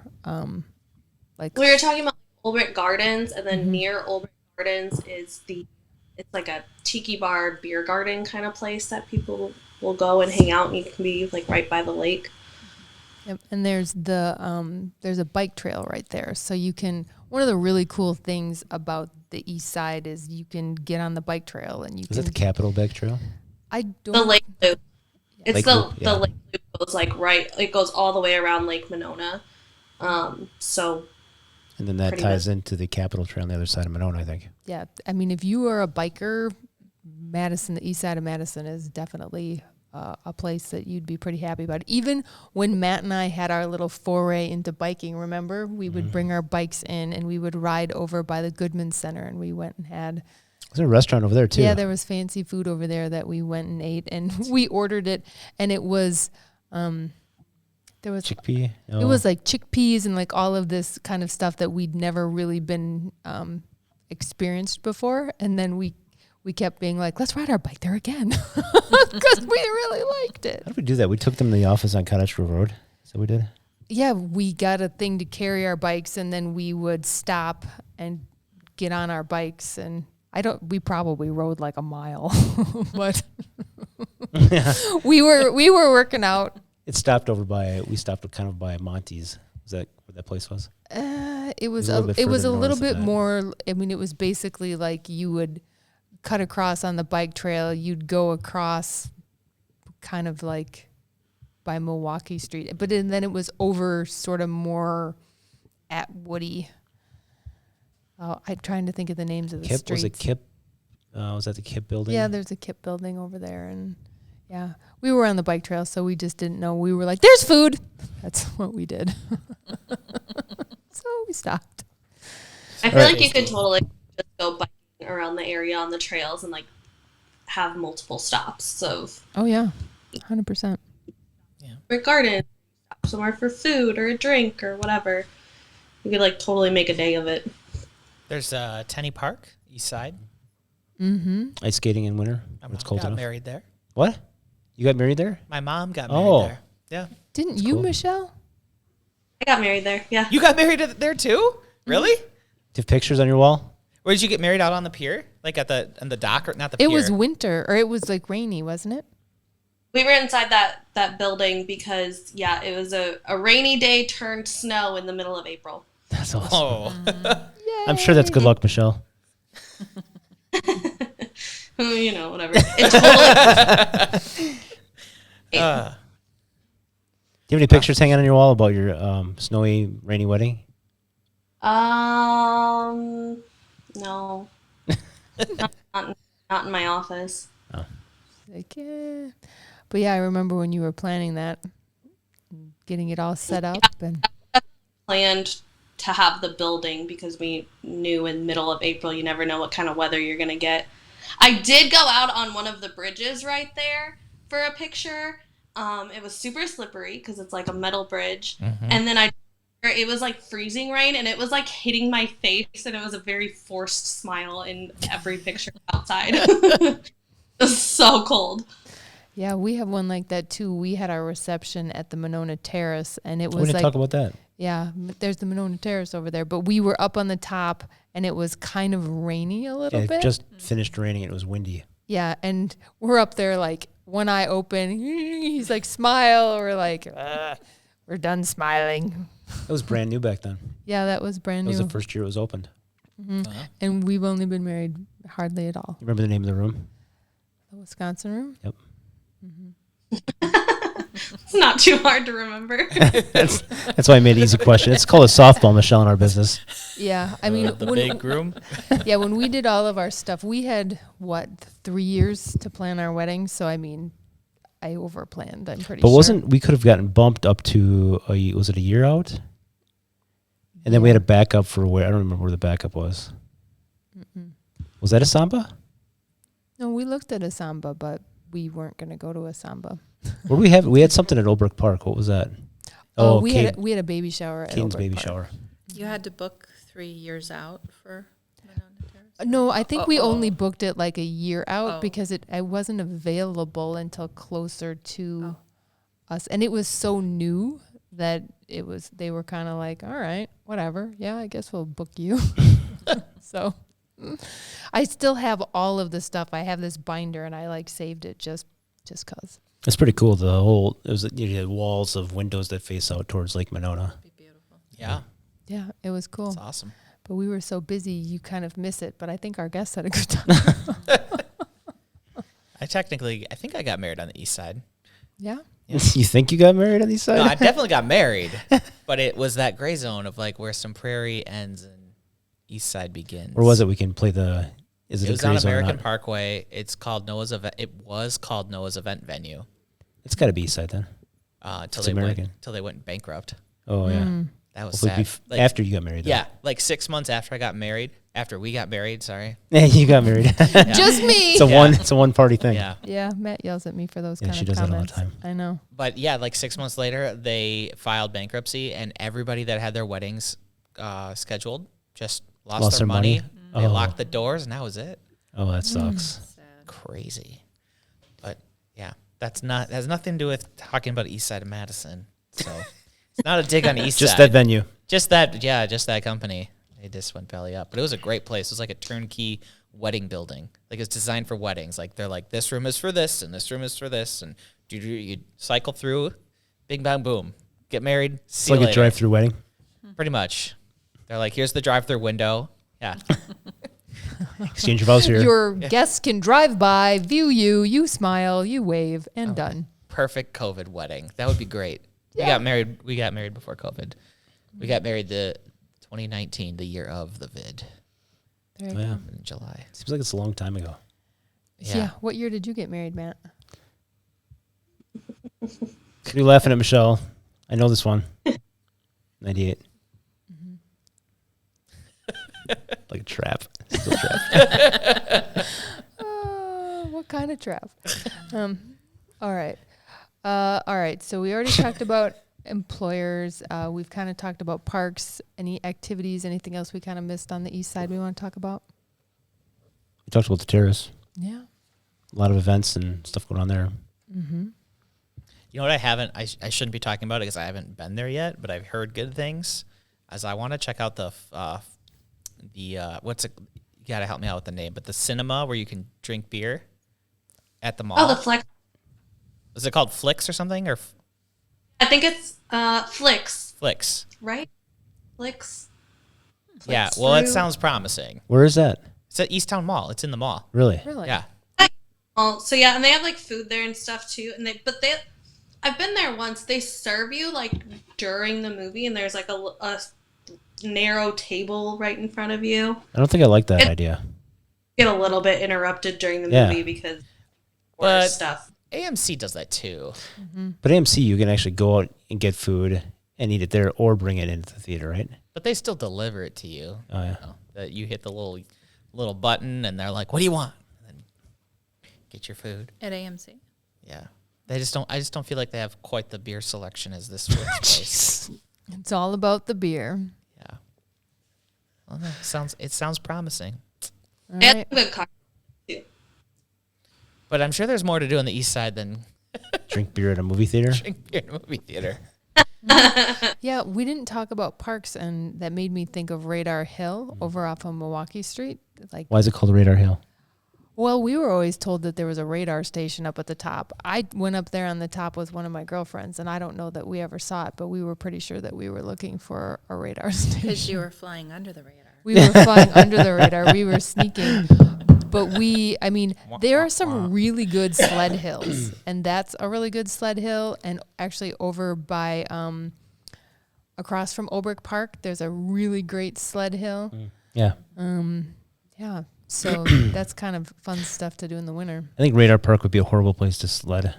[SPEAKER 3] Like
[SPEAKER 5] We were talking about Olbrich Gardens, and then near Olbrich Gardens is it's like a tiki bar beer garden kind of place that people will go and hang out, and you can be like right by the lake.
[SPEAKER 3] Yep. And there's a bike trail right there. So you can, one of the really cool things about the east side is you can get on the bike trail and you
[SPEAKER 2] Is
[SPEAKER 3] can.
[SPEAKER 2] that the Capitol Bike Trail?
[SPEAKER 3] I
[SPEAKER 5] The
[SPEAKER 3] don't.
[SPEAKER 5] lake loop. It's
[SPEAKER 2] Lake
[SPEAKER 5] the
[SPEAKER 2] Loop, yeah.
[SPEAKER 5] lake loop goes like right. It goes all the way around Lake Monona. So
[SPEAKER 2] And then that
[SPEAKER 5] Pretty
[SPEAKER 2] ties into the Capitol Trail on the other side of Monona, I think.
[SPEAKER 3] Yeah. I mean, if you are a biker, Madison, the east side of Madison is definitely a place that you'd be pretty happy about. Even when Matt and I had our little foray into biking, remember? We would bring our bikes in and we would ride over by the Goodman Center, and we went and had...
[SPEAKER 2] There's a restaurant over there, too.
[SPEAKER 3] Yeah, there was fancy food over there that we went and ate, and we ordered it, and it was... there was
[SPEAKER 2] chickpea? No.
[SPEAKER 3] It was like chickpeas and like all of this kind of stuff that we'd never really been experienced before. And then we kept being like, let's ride our bike there again because we really liked it.
[SPEAKER 2] How did we do that? We took them to the office on Cottage Grove Road. Is that what we did?
[SPEAKER 3] Yeah, we got a thing to carry our bikes, and then we would stop and get on our bikes. And we probably rode like a mile, but we were working out.
[SPEAKER 2] We stopped kind of by Monty's. Is that where that place was?
[SPEAKER 3] It was
[SPEAKER 2] a
[SPEAKER 3] little bit more. I mean, it was basically like you would cut across on the bike trail. You'd go across kind of like by Milwaukee Street, but then it was over sort of more at Woody. Oh, I'm trying to think of the names of the streets.
[SPEAKER 2] Was it Kip? Was that the Kip building?
[SPEAKER 3] Yeah, there's a Kip building over there, and yeah, we were on the bike trail, so we just didn't know. We were like, "There's food." That's what we did. So we stopped.
[SPEAKER 5] I feel like you could totally just go biking around the area on the trails and like have multiple stops. So,
[SPEAKER 3] oh yeah, 100%.
[SPEAKER 5] For a garden, stop somewhere for food or a drink or whatever. You could like totally make a day of it.
[SPEAKER 1] There's Tenny Park, Eastside.
[SPEAKER 3] Mm-hmm.
[SPEAKER 2] Ice skating in winter.
[SPEAKER 1] My
[SPEAKER 2] It's
[SPEAKER 1] mom
[SPEAKER 2] cold
[SPEAKER 1] got
[SPEAKER 2] enough.
[SPEAKER 1] married there.
[SPEAKER 2] What? You got married there?
[SPEAKER 1] My mom got married there. Yeah.
[SPEAKER 3] Didn't
[SPEAKER 2] That's
[SPEAKER 3] you,
[SPEAKER 2] cool.
[SPEAKER 3] Michelle?
[SPEAKER 5] I got married there. Yeah.
[SPEAKER 1] You got married there too? Really?
[SPEAKER 2] Do you have pictures on your wall?
[SPEAKER 1] Where did you get married? Out on the pier? Like on the dock, or not the pier?
[SPEAKER 3] It was winter, or it was like rainy, wasn't it?
[SPEAKER 5] We were inside that building because it was a rainy day turned snow in the middle of April.
[SPEAKER 2] That's awesome.
[SPEAKER 1] Oh.
[SPEAKER 2] I'm sure that's good luck, Michelle.
[SPEAKER 5] You know, whatever. It totally.
[SPEAKER 2] Do you have any pictures hanging on your wall about your snowy, rainy wedding?
[SPEAKER 5] No. not in my office.
[SPEAKER 2] Oh.
[SPEAKER 3] Like, yeah. But yeah, I remember when you were planning that, getting it all set up. And
[SPEAKER 5] Planned to have the building because we knew in middle of April you never know what kind of weather you're going to get. I did go out on one of the bridges right there for a picture. It was super slippery because it's like a metal bridge.
[SPEAKER 1] Mm-hmm.
[SPEAKER 5] And then it was like freezing rain and it was like hitting my face, and it was a very forced smile in every picture outside. It was so cold.
[SPEAKER 3] yeah, we have one like that too. We had our reception at the Monona Terrace, and it
[SPEAKER 2] We
[SPEAKER 3] was
[SPEAKER 2] didn't
[SPEAKER 3] like,
[SPEAKER 2] talk about that.
[SPEAKER 3] yeah, there's the Monona Terrace over there. But we were up on the top, and it was kind of rainy a little
[SPEAKER 2] It
[SPEAKER 3] bit.
[SPEAKER 2] just finished raining. It was windy.
[SPEAKER 3] Yeah, and we're up there like one eye open. He's like, smile. We're like, we're done smiling.
[SPEAKER 2] It was brand new back then.
[SPEAKER 3] Yeah, that was brand
[SPEAKER 2] It was
[SPEAKER 3] new.
[SPEAKER 2] the first year it was opened.
[SPEAKER 3] And we've only been married hardly at all.
[SPEAKER 2] You remember the name of the room?
[SPEAKER 3] The Wisconsin room?
[SPEAKER 2] Yep.
[SPEAKER 5] It's not too hard to remember.
[SPEAKER 2] That's why I made an easy question. It's called a softball, Michelle, in our business.
[SPEAKER 3] Yeah, I mean,
[SPEAKER 1] The big room.
[SPEAKER 3] yeah, when we did all of our stuff, we had 3 years to plan our wedding. So I mean, I overplanned. I'm pretty
[SPEAKER 2] But
[SPEAKER 3] sure.
[SPEAKER 2] we could have gotten bumped up to was it a year out? And then we had a backup for where I don't remember where the backup was. Was that a samba?
[SPEAKER 3] No, we looked at a samba, but we weren't going to go to a samba.
[SPEAKER 2] Where we had something at Old Brook Park. What was that?
[SPEAKER 3] We had a baby shower at
[SPEAKER 2] Caden's
[SPEAKER 3] Old Brook
[SPEAKER 2] baby
[SPEAKER 3] Park.
[SPEAKER 2] shower.
[SPEAKER 4] You had to book 3 years out for Monona Terrace?
[SPEAKER 3] No, I think we only booked it like a year out
[SPEAKER 4] Oh.
[SPEAKER 3] because it wasn't available until closer to us, and it was so new that they were kind of like, all right, whatever, yeah, I guess we'll book you. So I still have all of the stuff. I have this binder, and I like saved it just cause.
[SPEAKER 2] It's pretty cool. You had walls of windows that face out towards Lake Monona.
[SPEAKER 4] Be beautiful.
[SPEAKER 1] Yeah.
[SPEAKER 3] Yeah, it was cool.
[SPEAKER 1] That's awesome.
[SPEAKER 3] But we were so busy, you kind of miss it. But I think our guests had a good time.
[SPEAKER 1] I think I got married on the east side.
[SPEAKER 3] Yeah.
[SPEAKER 1] Yeah.
[SPEAKER 2] You think you got married on these sides?
[SPEAKER 1] No, I definitely got married, but it was that gray zone of like where some prairie ends and east side begins.
[SPEAKER 2] Or was it? We can play the. Is it?
[SPEAKER 1] It was
[SPEAKER 2] a
[SPEAKER 1] on
[SPEAKER 2] gray zone or
[SPEAKER 1] American
[SPEAKER 2] not?
[SPEAKER 1] Parkway. It's called Noah's Event. It was called Noah's Event Venue.
[SPEAKER 2] It's got to be Eastside then.
[SPEAKER 1] Until
[SPEAKER 2] It's
[SPEAKER 1] they
[SPEAKER 2] American.
[SPEAKER 1] went until they went bankrupt.
[SPEAKER 2] Oh yeah.
[SPEAKER 1] That was
[SPEAKER 2] Hopefully
[SPEAKER 1] sad.
[SPEAKER 2] after you got married. Though.
[SPEAKER 1] Yeah, like 6 months after we got married. Sorry.
[SPEAKER 2] Yeah, you got married.
[SPEAKER 3] Just me.
[SPEAKER 2] It's a one party thing.
[SPEAKER 1] Yeah.
[SPEAKER 3] Yeah, Matt yells at me for those
[SPEAKER 2] Yeah,
[SPEAKER 3] kind
[SPEAKER 2] she
[SPEAKER 3] of
[SPEAKER 2] does that all the
[SPEAKER 3] comments.
[SPEAKER 2] time.
[SPEAKER 3] I know.
[SPEAKER 1] But yeah, like 6 months later, they filed bankruptcy, and everybody that had their weddings scheduled just lost their money. They
[SPEAKER 2] Oh.
[SPEAKER 1] locked the doors, and that was it.
[SPEAKER 2] Oh, that sucks.
[SPEAKER 1] Crazy. But yeah, has nothing to do with talking about East Side of Madison. So it's not a dig on East
[SPEAKER 2] Just
[SPEAKER 1] Side.
[SPEAKER 2] that venue.
[SPEAKER 1] Just that company. They just went belly up. But it was a great place. It was like a turnkey wedding building. Like it's designed for weddings. Like they're like, this room is for this, and this room is for this, and you cycle through, bing bang boom, get married.
[SPEAKER 2] It's
[SPEAKER 1] See you
[SPEAKER 2] like a
[SPEAKER 1] later.
[SPEAKER 2] drive-through wedding.
[SPEAKER 1] Pretty much. They're like, here's the drive-through window. Yeah.
[SPEAKER 2] Exchange of vows here.
[SPEAKER 3] Your guests can drive by, view you, you smile, you wave, and done.
[SPEAKER 1] Perfect COVID wedding. That would be great.
[SPEAKER 3] Yeah.
[SPEAKER 1] We got married before COVID. We got married the 2019, the year of the vid,
[SPEAKER 3] There you
[SPEAKER 2] Oh, yeah.
[SPEAKER 1] in July.
[SPEAKER 2] Seems like it's a long time ago.
[SPEAKER 3] Yeah. What year did you get married, Matt?
[SPEAKER 2] You're laughing at Michelle. I know this one. 98. Like a trap. Still a trap.
[SPEAKER 3] What kind of trap? All right. All right. So we already talked about employers. We've kind of talked about parks. Any activities, anything else we kind of missed on the east side we want to talk about?
[SPEAKER 2] We talked about the terrace.
[SPEAKER 3] Yeah.
[SPEAKER 2] A lot of events and stuff going on there.
[SPEAKER 1] You know what I haven't, I shouldn't be talking about it because I haven't been there yet, but I've heard good things. As I want to check out what's it, you got to help me out with the name, but the cinema where you can drink beer at the mall.
[SPEAKER 5] Oh, the Flex.
[SPEAKER 1] Is it called Flix or something? Or
[SPEAKER 5] I think it's Flix,
[SPEAKER 1] Flix?
[SPEAKER 5] right? Flix.
[SPEAKER 1] Yeah,
[SPEAKER 5] Flix
[SPEAKER 1] well, it
[SPEAKER 5] through-
[SPEAKER 1] sounds promising.
[SPEAKER 2] Where is that?
[SPEAKER 1] It's at Easttown Mall. It's in the mall.
[SPEAKER 2] Really?
[SPEAKER 3] Really?
[SPEAKER 1] Yeah.
[SPEAKER 5] Oh, so yeah, and they have like food there and stuff too. And I've been there once. They serve you like during the movie, and there's like a narrow table right in front of you.
[SPEAKER 2] I don't think I like that idea.
[SPEAKER 5] Get a little bit interrupted during the
[SPEAKER 2] Yeah.
[SPEAKER 5] movie because
[SPEAKER 1] But-
[SPEAKER 5] stuff.
[SPEAKER 1] AMC does that too.
[SPEAKER 2] But AMC, you can actually go out and get food and eat it there or bring it into the theater, right?
[SPEAKER 1] But they still deliver it to you.
[SPEAKER 2] Oh, yeah.
[SPEAKER 1] You know, that you hit the little button, and they're like, "What do you want?" And then get your food.
[SPEAKER 4] At AMC.
[SPEAKER 1] Yeah. I just don't feel like they have quite the beer selection as this place.
[SPEAKER 3] It's all about the beer.
[SPEAKER 1] Yeah. Well, it sounds promising.
[SPEAKER 3] All
[SPEAKER 5] They have
[SPEAKER 3] right.
[SPEAKER 5] good cocktails too.
[SPEAKER 1] But I'm sure there's more to do on the east side than
[SPEAKER 2] Drink beer at a movie theater.
[SPEAKER 1] drink beer in a movie theater.
[SPEAKER 3] Yeah, we didn't talk about parks, and that made me think of Radar Hill over off of Milwaukee Street. Like,
[SPEAKER 2] Why is it called Radar Hill?
[SPEAKER 3] well, we were always told that there was a radar station up at the top. I went up there on the top with one of my girlfriends, and I don't know that we ever saw it, but we were pretty sure that we were looking for a radar
[SPEAKER 4] Because
[SPEAKER 3] station.
[SPEAKER 4] you were flying under the radar.
[SPEAKER 3] We were flying under the radar. We were sneaking. But there are some really good sled hills, and that's a really good sled hill. And actually over by, across from Obrick Park, there's a really great sled hill.
[SPEAKER 2] Yeah.
[SPEAKER 3] Yeah. So that's kind of fun stuff to do in the winter.
[SPEAKER 2] I think Radar Park would be a horrible place to sled.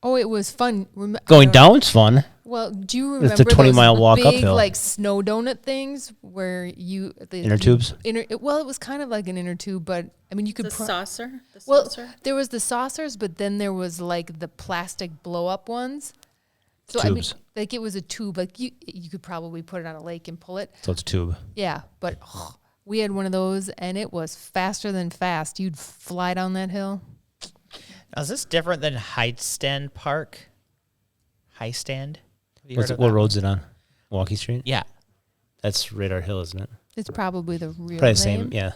[SPEAKER 3] Oh, it was fun.
[SPEAKER 2] Going down's fun.
[SPEAKER 3] Well, do you remember
[SPEAKER 2] It's a 20-mile
[SPEAKER 3] those
[SPEAKER 2] walk
[SPEAKER 3] big,
[SPEAKER 2] uphill.
[SPEAKER 3] like snow donut things where you
[SPEAKER 2] Inner tubes?
[SPEAKER 3] it was kind of like an inner tube, but I mean you could
[SPEAKER 4] The saucer? The
[SPEAKER 3] well,
[SPEAKER 4] saucer?
[SPEAKER 3] there was the saucers, but then there was like the plastic blow up ones. So
[SPEAKER 2] Tubes.
[SPEAKER 3] I mean, like it was a tube, like you could probably put it on a lake and pull it.
[SPEAKER 2] So it's a tube.
[SPEAKER 3] Yeah, but we had one of those, and it was faster than fast. You'd fly down that hill.
[SPEAKER 1] Now, is this different than Highstand Park? Highstand? Have you heard of
[SPEAKER 2] What
[SPEAKER 1] that?
[SPEAKER 2] road's it on? Milwaukee Street?
[SPEAKER 1] Yeah.
[SPEAKER 2] That's Radar Hill, isn't it?
[SPEAKER 3] It's probably the real
[SPEAKER 2] Probably the
[SPEAKER 3] name.
[SPEAKER 2] same. Yeah.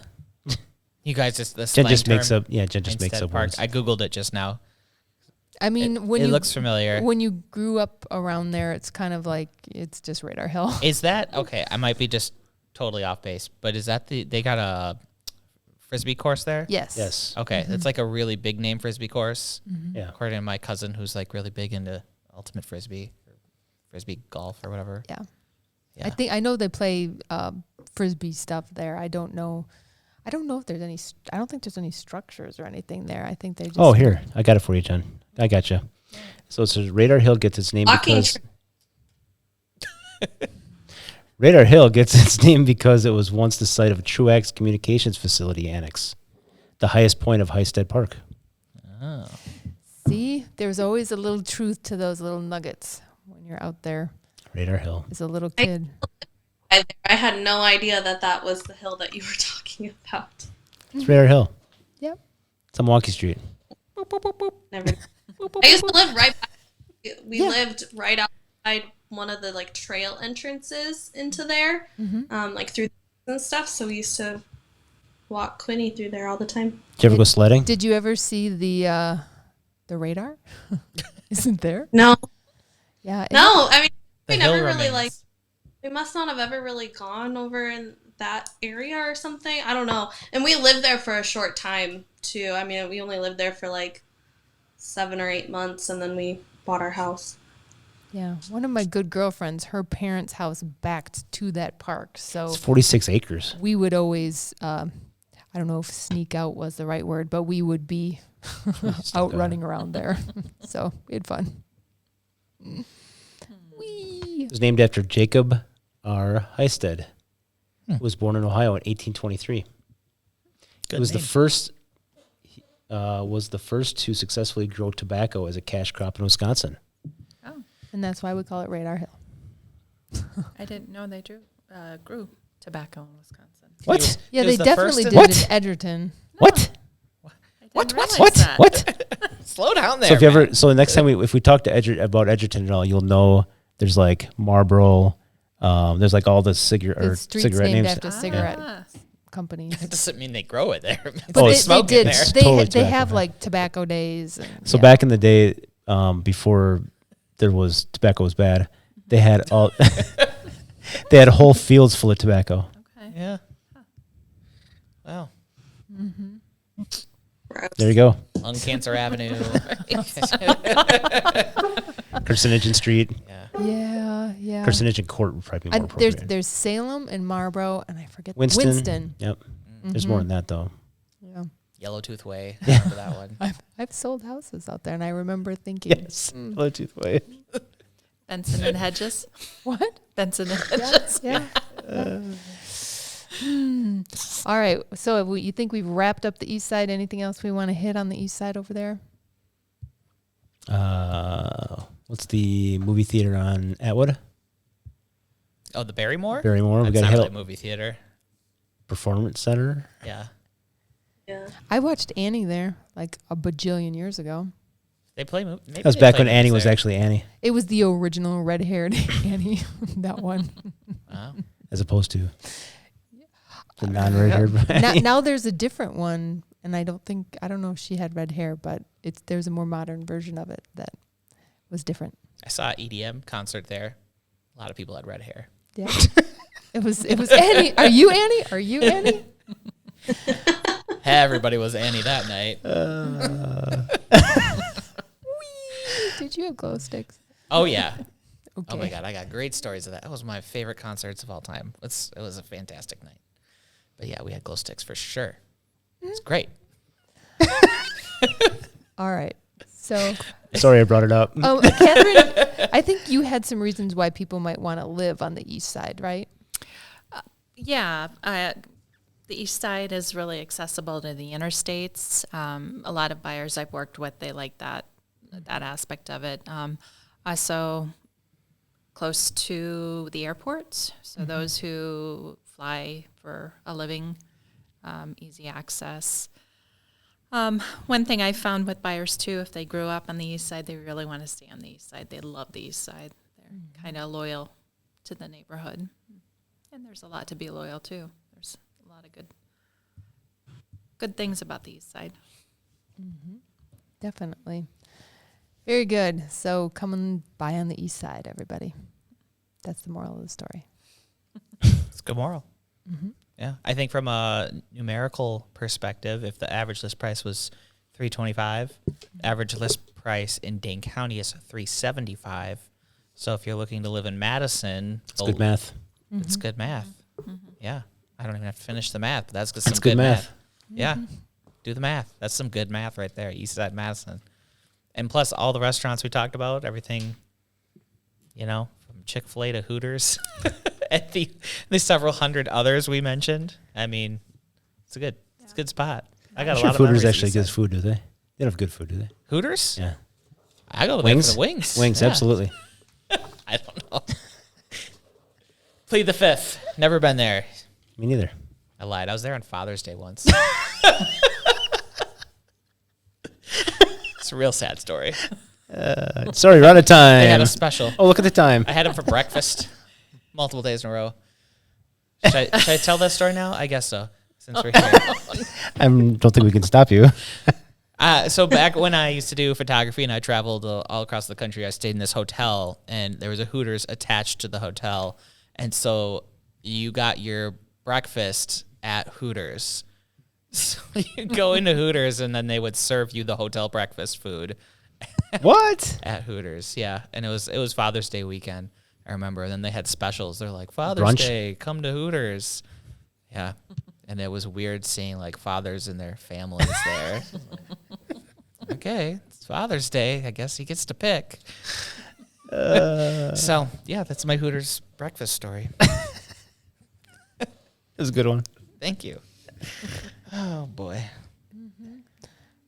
[SPEAKER 1] You guys just the
[SPEAKER 2] Jen
[SPEAKER 1] slang
[SPEAKER 2] just makes
[SPEAKER 1] term,
[SPEAKER 2] up. Yeah, Jen just makes
[SPEAKER 1] Highstand
[SPEAKER 2] up
[SPEAKER 1] Park.
[SPEAKER 2] words.
[SPEAKER 1] I googled it just now.
[SPEAKER 3] I mean, when
[SPEAKER 1] it
[SPEAKER 3] you
[SPEAKER 1] looks familiar.
[SPEAKER 3] when you grew up around there, it's kind of like it's just Radar Hill.
[SPEAKER 1] Is that okay? I might be just totally off base, but is that they got a frisbee course there?
[SPEAKER 3] Yes.
[SPEAKER 2] Yes.
[SPEAKER 1] Okay, it's like a really big name frisbee course.
[SPEAKER 2] Yeah.
[SPEAKER 1] According to my cousin, who's like really big into ultimate frisbee, or frisbee golf or whatever.
[SPEAKER 3] Yeah.
[SPEAKER 1] Yeah.
[SPEAKER 3] I know they play frisbee stuff there. I don't know if there's any. I don't think there's any structures or anything there. I think they just.
[SPEAKER 2] Oh, here. I got it for you, Jen. I got you. So it says Radar Hill gets its name
[SPEAKER 5] Walking
[SPEAKER 2] because Radar Hill gets its name because it was once the site of a Truax Communications Facility annex, the highest point of Highstead Park.
[SPEAKER 1] Oh.
[SPEAKER 3] See, there's always a little truth to those little nuggets when you're out there
[SPEAKER 2] Radar Hill.
[SPEAKER 3] as a little kid.
[SPEAKER 5] I had no idea that was the hill that you were talking about.
[SPEAKER 2] It's Radar Hill.
[SPEAKER 3] Yep.
[SPEAKER 2] It's on Milwaukee Street.
[SPEAKER 5] Never. I used to live right. We
[SPEAKER 3] Yeah.
[SPEAKER 5] lived right outside one of the like trail entrances into there, like through and stuff. So we used to walk Quinny through there all the time.
[SPEAKER 2] Did you ever go sledding?
[SPEAKER 3] Did you ever see the radar? Isn't there?
[SPEAKER 5] No,
[SPEAKER 3] Yeah.
[SPEAKER 5] no. I mean,
[SPEAKER 1] The
[SPEAKER 5] we
[SPEAKER 1] hill
[SPEAKER 5] never really
[SPEAKER 1] remains.
[SPEAKER 5] like. We must not have ever really gone over in that area or something. I don't know. And we lived there for a short time too. I mean, we only lived there for like 7 or 8 months, and then we bought our house.
[SPEAKER 3] Yeah. One of my good girlfriends, her parents' house backed to that park. So
[SPEAKER 2] It's 46 acres.
[SPEAKER 3] we would always, I don't know if sneak out was the right word, but we would be out running around there. So we had fun. Whee!
[SPEAKER 2] It was named after Jacob R. Highstead, who was born in Ohio in 1823.
[SPEAKER 1] Good
[SPEAKER 2] It was
[SPEAKER 1] name.
[SPEAKER 2] the first to successfully grow tobacco as a cash crop in Wisconsin.
[SPEAKER 4] Oh,
[SPEAKER 3] And that's why we call it Radar Hill.
[SPEAKER 4] I didn't know they grew tobacco in Wisconsin.
[SPEAKER 2] What?
[SPEAKER 3] Yeah,
[SPEAKER 1] It
[SPEAKER 3] they
[SPEAKER 1] was the
[SPEAKER 3] definitely
[SPEAKER 1] first
[SPEAKER 3] did
[SPEAKER 2] What?
[SPEAKER 3] it in Edgerton.
[SPEAKER 2] What?
[SPEAKER 4] I didn't realize that.
[SPEAKER 2] What?
[SPEAKER 1] Slow down there.
[SPEAKER 2] So if you
[SPEAKER 1] man.
[SPEAKER 2] ever, so the next time if we talk to about Edgerton at all, you'll know there's like Marlboro. There's like all the
[SPEAKER 3] The
[SPEAKER 2] cigarette
[SPEAKER 3] street's
[SPEAKER 2] cigarette
[SPEAKER 3] named
[SPEAKER 2] names.
[SPEAKER 3] after cigarette
[SPEAKER 4] Ah.
[SPEAKER 3] companies.
[SPEAKER 1] It doesn't mean they grow it there.
[SPEAKER 3] But
[SPEAKER 2] Oh,
[SPEAKER 3] they,
[SPEAKER 2] it's
[SPEAKER 3] they
[SPEAKER 1] smoke in
[SPEAKER 3] did.
[SPEAKER 1] there.
[SPEAKER 3] They,
[SPEAKER 2] Totally
[SPEAKER 3] they have
[SPEAKER 2] tobacco.
[SPEAKER 3] like tobacco days. And,
[SPEAKER 2] So
[SPEAKER 3] yeah.
[SPEAKER 2] back in the day, before tobacco was bad, they had all they had whole fields full of tobacco.
[SPEAKER 4] Okay.
[SPEAKER 1] Yeah. Wow.
[SPEAKER 2] There you go,
[SPEAKER 1] Lung Cancer Avenue.
[SPEAKER 2] Carcinogen Street,
[SPEAKER 1] Yeah.
[SPEAKER 3] Yeah.
[SPEAKER 2] Carcinogen Court would probably be more appropriate.
[SPEAKER 3] There's Salem and Marlboro, and I forget
[SPEAKER 2] Winston. Yep. There's more than that though.
[SPEAKER 3] Yeah.
[SPEAKER 1] Yellowtooth Way. I remember that one.
[SPEAKER 3] I've sold houses out there, and I remember thinking,
[SPEAKER 2] Yes. Bluetooth way.
[SPEAKER 4] Benson and Hedges.
[SPEAKER 3] what?
[SPEAKER 4] Benson and Hedges.
[SPEAKER 3] Yeah. All right. So you think we've wrapped up the east side? Anything else we want to hit on the east side over there?
[SPEAKER 2] What's the movie theater on Atwood?
[SPEAKER 1] Oh, the Barrymore?
[SPEAKER 2] Barrymore. We
[SPEAKER 1] That's
[SPEAKER 2] got
[SPEAKER 1] not
[SPEAKER 2] a
[SPEAKER 1] really
[SPEAKER 2] Hill
[SPEAKER 1] a movie theater.
[SPEAKER 2] Performance Center.
[SPEAKER 1] Yeah.
[SPEAKER 5] Yeah.
[SPEAKER 3] I watched Annie there like a bajillion years ago.
[SPEAKER 1] They play movies.
[SPEAKER 2] That was back when Annie was actually Annie,
[SPEAKER 3] It was the original red-haired Annie, that one.
[SPEAKER 1] Wow.
[SPEAKER 2] as opposed to the non-red-haired.
[SPEAKER 3] Now there's a different one, and I don't know if she had red hair, but there's a more modern version of it that was different.
[SPEAKER 1] I saw an EDM concert there. A lot of people had red hair.
[SPEAKER 3] Yeah. It was Annie. Are you Annie? Are you Annie?
[SPEAKER 1] Everybody was Annie that night.
[SPEAKER 3] Did you have glow sticks?
[SPEAKER 1] Oh, yeah.
[SPEAKER 3] Okay.
[SPEAKER 1] Oh, my God. I got great stories of that. That was my favorite concerts of all time. It was a fantastic night. But, yeah, we had glow sticks for sure. It's great.
[SPEAKER 3] All right. So,
[SPEAKER 2] Sorry, I brought it up.
[SPEAKER 3] Catherine, I think you had some reasons why people might want to live on the east side, right?
[SPEAKER 4] Yeah, the east side is really accessible to the interstates. A lot of buyers I've worked with, they like that aspect of it. Also close to the airports, so those who fly for a living, easy access. One thing I found with buyers too, if they grew up on the east side, they really want to stay on the east side. They love the east side. They're kind of loyal to the neighborhood. And there's a lot to be loyal to. There's a lot of good things about the east side.
[SPEAKER 3] Definitely. Very good. So come and buy on the east side, everybody. That's the moral of the story.
[SPEAKER 1] It's a good moral. Yeah. I think from a numerical perspective, if the average list price was $325, average list price in Dane County is $375. So if you're looking to live in Madison,
[SPEAKER 2] It's good math.
[SPEAKER 1] It's good math. Yeah. I don't even have to finish the math, but that's some
[SPEAKER 2] That's good math.
[SPEAKER 1] Yeah. Do the math. That's some good math right there. Eastside Madison. And plus all the restaurants we talked about, everything, from Chick-fil-A to Hooters and the several hundred others we mentioned. I mean, it's a good spot. I got
[SPEAKER 2] I'm
[SPEAKER 1] a
[SPEAKER 2] sure
[SPEAKER 1] lot of
[SPEAKER 2] Hooters
[SPEAKER 1] memories
[SPEAKER 2] actually
[SPEAKER 1] of
[SPEAKER 2] gives
[SPEAKER 1] Eastside.
[SPEAKER 2] food, do they? They don't have good food, do they?
[SPEAKER 1] Hooters?
[SPEAKER 2] Yeah.
[SPEAKER 1] I go there
[SPEAKER 2] Wings?
[SPEAKER 1] for the wings.
[SPEAKER 2] Wings,
[SPEAKER 1] Yeah.
[SPEAKER 2] absolutely.
[SPEAKER 1] I don't know. Plead the fifth. Never been there.
[SPEAKER 2] Me neither.
[SPEAKER 1] I lied. I was there on Father's Day once. It's a real sad story.
[SPEAKER 2] Sorry, we're out of time.
[SPEAKER 1] They had a special.
[SPEAKER 2] Oh, look at the time.
[SPEAKER 1] I had them for breakfast multiple days in a row. Should I tell that story now? I guess so, since we're here.
[SPEAKER 2] I don't think we can stop you.
[SPEAKER 1] So back when I used to do photography and I traveled all across the country, I stayed in this hotel, and there was a Hooters attached to the hotel. And so you got your breakfast at Hooters. So you go into Hooters, and then they would serve you the hotel breakfast food.
[SPEAKER 2] What?
[SPEAKER 1] At Hooters, yeah. And it was Father's Day weekend, I remember. And then they had specials. They're like, Father's
[SPEAKER 2] Brunch?
[SPEAKER 1] Day, come to Hooters. Yeah. And it was weird seeing like fathers and their families there. Okay, it's Father's Day. I guess he gets to pick. So, yeah, that's my Hooters breakfast story.
[SPEAKER 2] It was a good one.
[SPEAKER 1] Thank you. Oh, boy.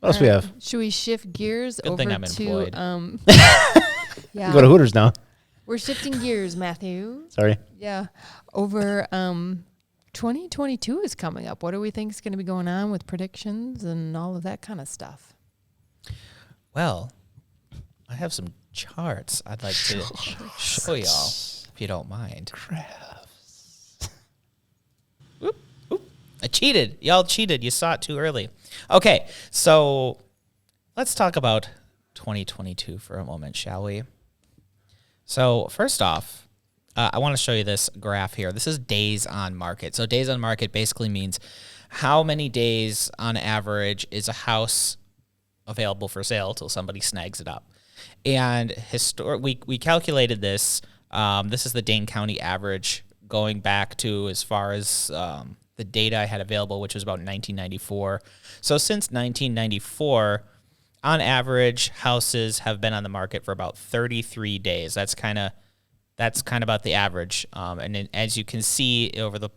[SPEAKER 2] What else we have?
[SPEAKER 3] Should we shift gears
[SPEAKER 1] Good
[SPEAKER 3] over
[SPEAKER 1] thing I'm
[SPEAKER 3] to
[SPEAKER 1] employed.
[SPEAKER 3] yeah.
[SPEAKER 2] Go to Hooters now.
[SPEAKER 3] We're shifting gears, Matthew.
[SPEAKER 2] Sorry.
[SPEAKER 3] Yeah. Over 2022 is coming up. What do we think is going to be going on with predictions and all of that kind of stuff?
[SPEAKER 1] Well, I have some charts I'd like to show y'all, if you don't mind. Whoop, whoop. I cheated. Y'all cheated. You saw it too early. Okay, so let's talk about 2022 for a moment, shall we? So first off, I want to show you this graph here. This is days on market. So days on market basically means how many days on average is a house available for sale till somebody snags it up. And we calculated this. This is the Dane County average going back to as far as the data I had available, which was about 1994. So since 1994, on average, houses have been on the market for about 33 days. That's kind of about the average. And then, as you can see over the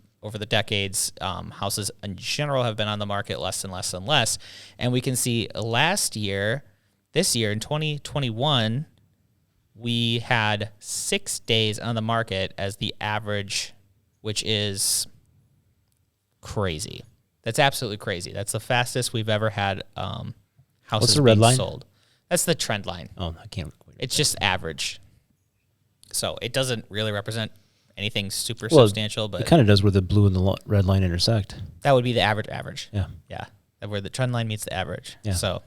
[SPEAKER 1] decades, houses in general have been on the market less and less and less. And we can see this year in 2021, we had 6 days on the market as the average, which is crazy. That's absolutely crazy. That's the fastest we've ever had houses
[SPEAKER 2] What's the red
[SPEAKER 1] being
[SPEAKER 2] line?
[SPEAKER 1] sold. That's the trend line.
[SPEAKER 2] Oh, I can't.
[SPEAKER 1] It's just average. So it doesn't really represent anything super
[SPEAKER 2] Well,
[SPEAKER 1] substantial, but
[SPEAKER 2] It kind of does where the blue and the red line intersect.
[SPEAKER 1] that would be the average.
[SPEAKER 2] Yeah.
[SPEAKER 1] Yeah. Where the trend line meets the average.
[SPEAKER 2] Yeah.
[SPEAKER 1] So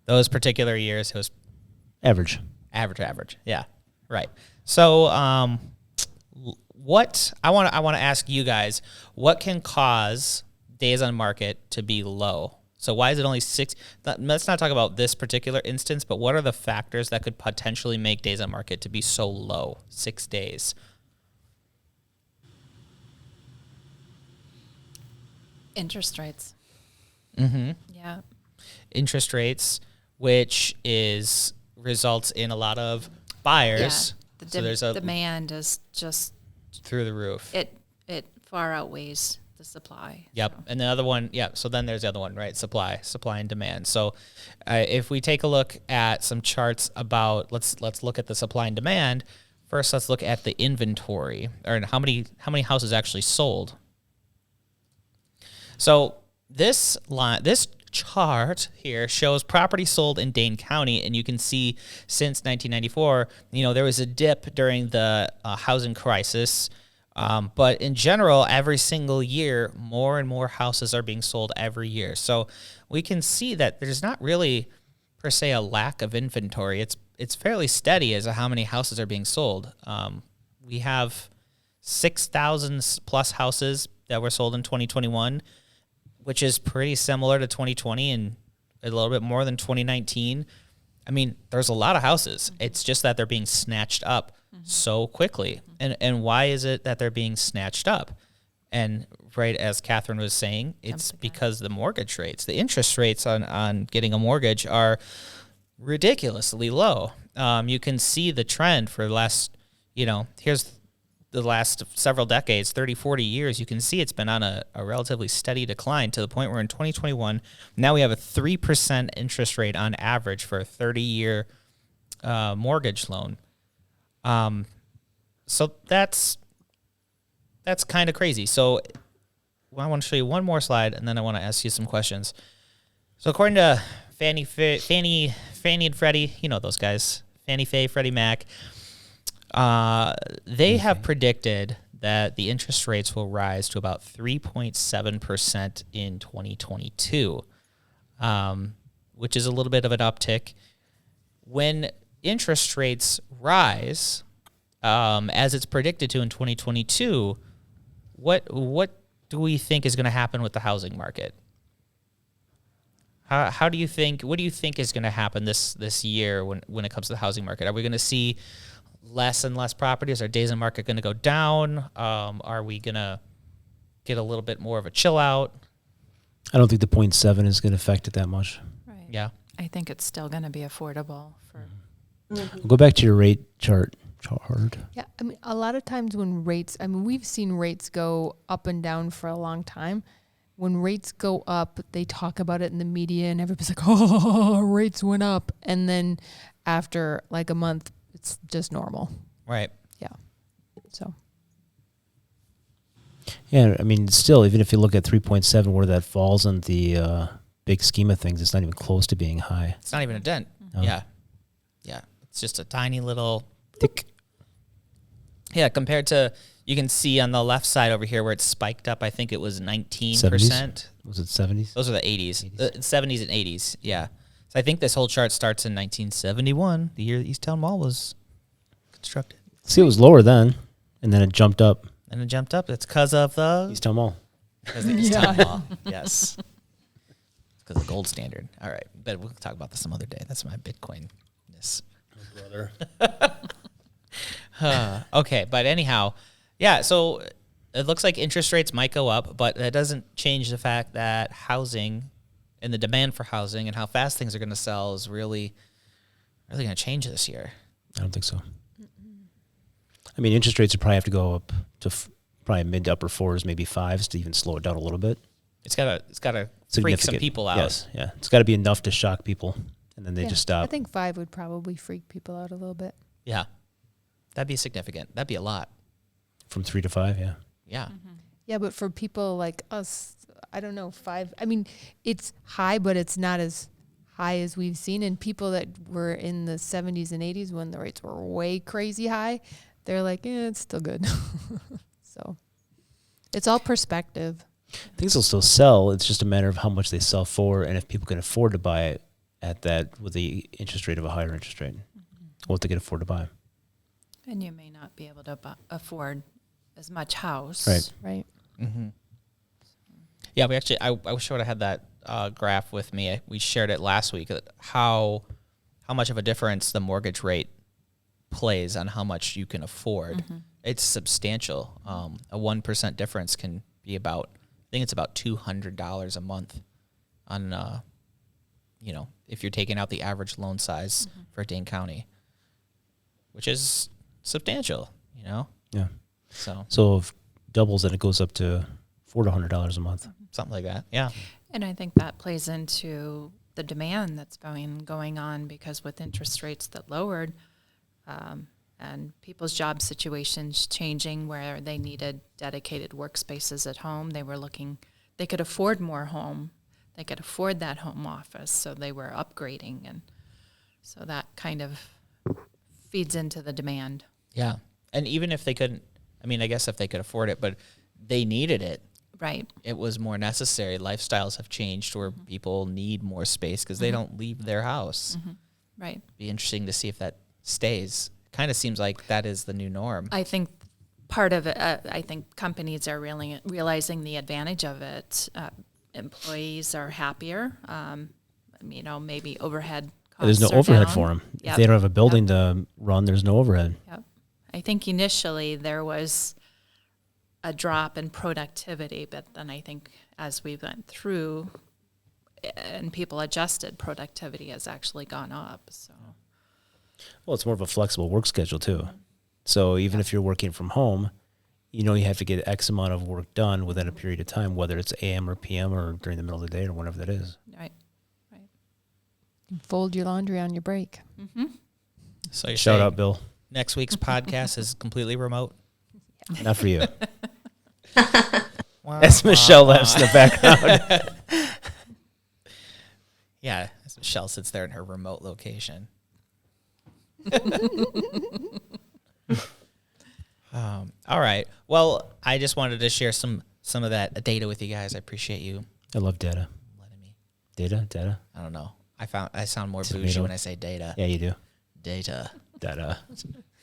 [SPEAKER 1] those particular years, it was
[SPEAKER 2] Average.
[SPEAKER 1] average. Yeah. Right. So what I want to ask you guys, what can cause days on market to be low? So why is it only 6? Let's not talk about this particular instance, but what are the factors that could potentially make days on market to be so low? 6 days.
[SPEAKER 4] Interest rates.
[SPEAKER 1] Mm-hmm.
[SPEAKER 4] Yeah.
[SPEAKER 1] Interest rates, which results in a lot of buyers.
[SPEAKER 4] The
[SPEAKER 1] So there's a
[SPEAKER 4] demand is just
[SPEAKER 1] through the roof.
[SPEAKER 4] it far outweighs the supply.
[SPEAKER 1] Yep.
[SPEAKER 4] So.
[SPEAKER 1] And the other one, so then there's the other one, right? Supply and demand. So if we take a look at some charts about, let's look at the supply and demand. First, let's look at the inventory, or how many houses actually sold. So this chart here shows property sold in Dane County, and you can see since 1994, there was a dip during the housing crisis. But in general, every single year, more and more houses are being sold every year. So we can see that there's not really, per se, a lack of inventory. It's fairly steady as to how many houses are being sold. We have 6,000 plus houses that were sold in 2021, which is pretty similar to 2020 and a little bit more than 2019. I mean, there's a lot of houses. It's just that they're being snatched up so quickly. And why is it that they're being snatched up? And right as Catherine was saying, it's because the mortgage rates, the interest rates on getting a mortgage are ridiculously low. You can see the trend for the last, here's the last several decades, 30, 40 years. You can see it's been on a relatively steady decline to the point where in 2021, now we have a 3% interest rate on average for a 30-year mortgage loan. So that's kind of crazy. So I want to show you one more slide, and then I want to ask you some questions. So according to Fannie and Freddie, those guys, Fannie Faye, Freddie Mac, they have predicted that the interest rates will rise to about 3.7% in 2022, which is a little bit of an uptick. When interest rates rise, as it's predicted to in 2022, what do we think is going to happen with the housing market? What do you think is going to happen this year when it comes to the housing market? Are we going to see less and less properties? Are days in market going to go down? Are we going to get a little bit more of a chill out?
[SPEAKER 2] I don't think the 0.7 is going to affect it that much.
[SPEAKER 4] Right.
[SPEAKER 1] Yeah.
[SPEAKER 4] I think it's still going to be affordable for.
[SPEAKER 2] We'll go back to your rate chart.
[SPEAKER 3] Yeah, I mean, a lot of times when rates, we've seen rates go up and down for a long time. When rates go up, they talk about it in the media and everybody's like, oh, rates went up. And then after like a month, it's just normal.
[SPEAKER 1] Right.
[SPEAKER 3] Yeah. So.
[SPEAKER 2] Yeah, still, even if you look at 3.7, where that falls in the big scheme of things, it's not even close to being high.
[SPEAKER 1] It's not even a dent.
[SPEAKER 2] No.
[SPEAKER 1] Yeah. Yeah. It's just a tiny little
[SPEAKER 2] Thick.
[SPEAKER 1] Yeah, compared to, you can see on the left side over here where it's spiked up, I think it was 19%.
[SPEAKER 2] 70s? Was it 70s?
[SPEAKER 1] Those are the 80s. The 70s and 80s, yeah. So I think this whole chart starts in 1971, the year that Easttown Mall was constructed.
[SPEAKER 2] See, it was lower then, and then it jumped up.
[SPEAKER 1] And it jumped up. It's because of the
[SPEAKER 2] Easttown Mall.
[SPEAKER 1] Easttown Mall. Yes. It's because of the gold standard. All right. But we'll talk about this some other day. That's my Bitcoin-ness.
[SPEAKER 2] Oh, brother.
[SPEAKER 1] Okay, but anyhow, yeah, so it looks like interest rates might go up, but that doesn't change the fact that housing and the demand for housing and how fast things are going to sell is really going to change this year.
[SPEAKER 2] I don't think so. Interest rates would probably have to go up to probably mid to upper fours, maybe fives, to even slow it down a little bit.
[SPEAKER 1] It's got to freak some people out.
[SPEAKER 2] Yes, yeah. It's got to be enough to shock people, and then they just stop.
[SPEAKER 3] I think 5 would probably freak people out a little bit.
[SPEAKER 1] Yeah. That'd be significant. That'd be a lot.
[SPEAKER 2] From 3 to 5, yeah.
[SPEAKER 1] Yeah.
[SPEAKER 3] Mm-hmm. Yeah, but for people like us, I don't know, 5. It's high, but it's not as high as we've seen. And people that were in the 70s and 80s when the rates were way crazy high, they're like, it's still good. So it's all perspective.
[SPEAKER 2] Things will still sell. It's just a matter of how much they sell for, and if people can afford to buy it at that with the interest rate of a higher interest rate, what they can afford to buy.
[SPEAKER 4] And you may not be able to afford as much house.
[SPEAKER 3] Right.
[SPEAKER 1] Mm-hmm. Yeah, we actually, I wish I would have had that graph with me. We shared it last week, how much of a difference the mortgage rate plays on how much you can afford. Mm-hmm. It's substantial. A 1% difference can be about, I think it's about $200 a month on, if you're taking out the average loan size for Dane County, which is substantial,
[SPEAKER 2] Yeah.
[SPEAKER 1] So
[SPEAKER 2] if doubles, then it goes up to $400 a month.
[SPEAKER 1] Something like that. Yeah.
[SPEAKER 4] And I think that plays into the demand that's going on, because with interest rates that lowered, and people's job situations changing where they needed dedicated workspaces at home, they could afford more home. They could afford that home office, so they were upgrading. And so that kind of feeds into the demand.
[SPEAKER 1] Yeah. And even if they couldn't, I guess if they could afford it, but they needed it.
[SPEAKER 4] Right.
[SPEAKER 1] It was more necessary. Lifestyles have changed where people need more space because they don't leave their house.
[SPEAKER 4] Mm-hmm. Right.
[SPEAKER 1] Be interesting to see if that stays. Kind of seems like that is the new norm.
[SPEAKER 4] I think part of it, I think companies are really realizing the advantage of it. Employees are happier. Maybe overhead costs
[SPEAKER 2] There's no
[SPEAKER 4] are
[SPEAKER 2] overhead
[SPEAKER 4] down.
[SPEAKER 2] for them.
[SPEAKER 4] Yep.
[SPEAKER 2] If they don't have a building to run, there's no overhead.
[SPEAKER 4] Yep. I think initially there was a drop in productivity, but then I think as we went through, and people adjusted, productivity has actually gone up. So
[SPEAKER 2] Well, it's more of a flexible work schedule too. So even if you're working from home, you know you have to get X amount of work done within a period of time, whether it's AM or PM or during the middle of the day or whenever that is.
[SPEAKER 4] right.
[SPEAKER 3] Fold your laundry on your break.
[SPEAKER 1] So you're
[SPEAKER 2] Shout
[SPEAKER 1] saying
[SPEAKER 2] out, Bill.
[SPEAKER 1] next week's podcast is completely remote?
[SPEAKER 2] Not for you. As Michelle laughs in the background.
[SPEAKER 1] Yeah, as Michelle sits there in her remote location. All right. Well, I just wanted to share some of that data with you guys. I appreciate you
[SPEAKER 2] I love data.
[SPEAKER 1] letting me.
[SPEAKER 2] Data?
[SPEAKER 1] I don't know. I sound more bougie
[SPEAKER 2] Tomato.
[SPEAKER 1] when I say data.
[SPEAKER 2] Yeah, you do.
[SPEAKER 1] Data.
[SPEAKER 2] Data.
[SPEAKER 1] I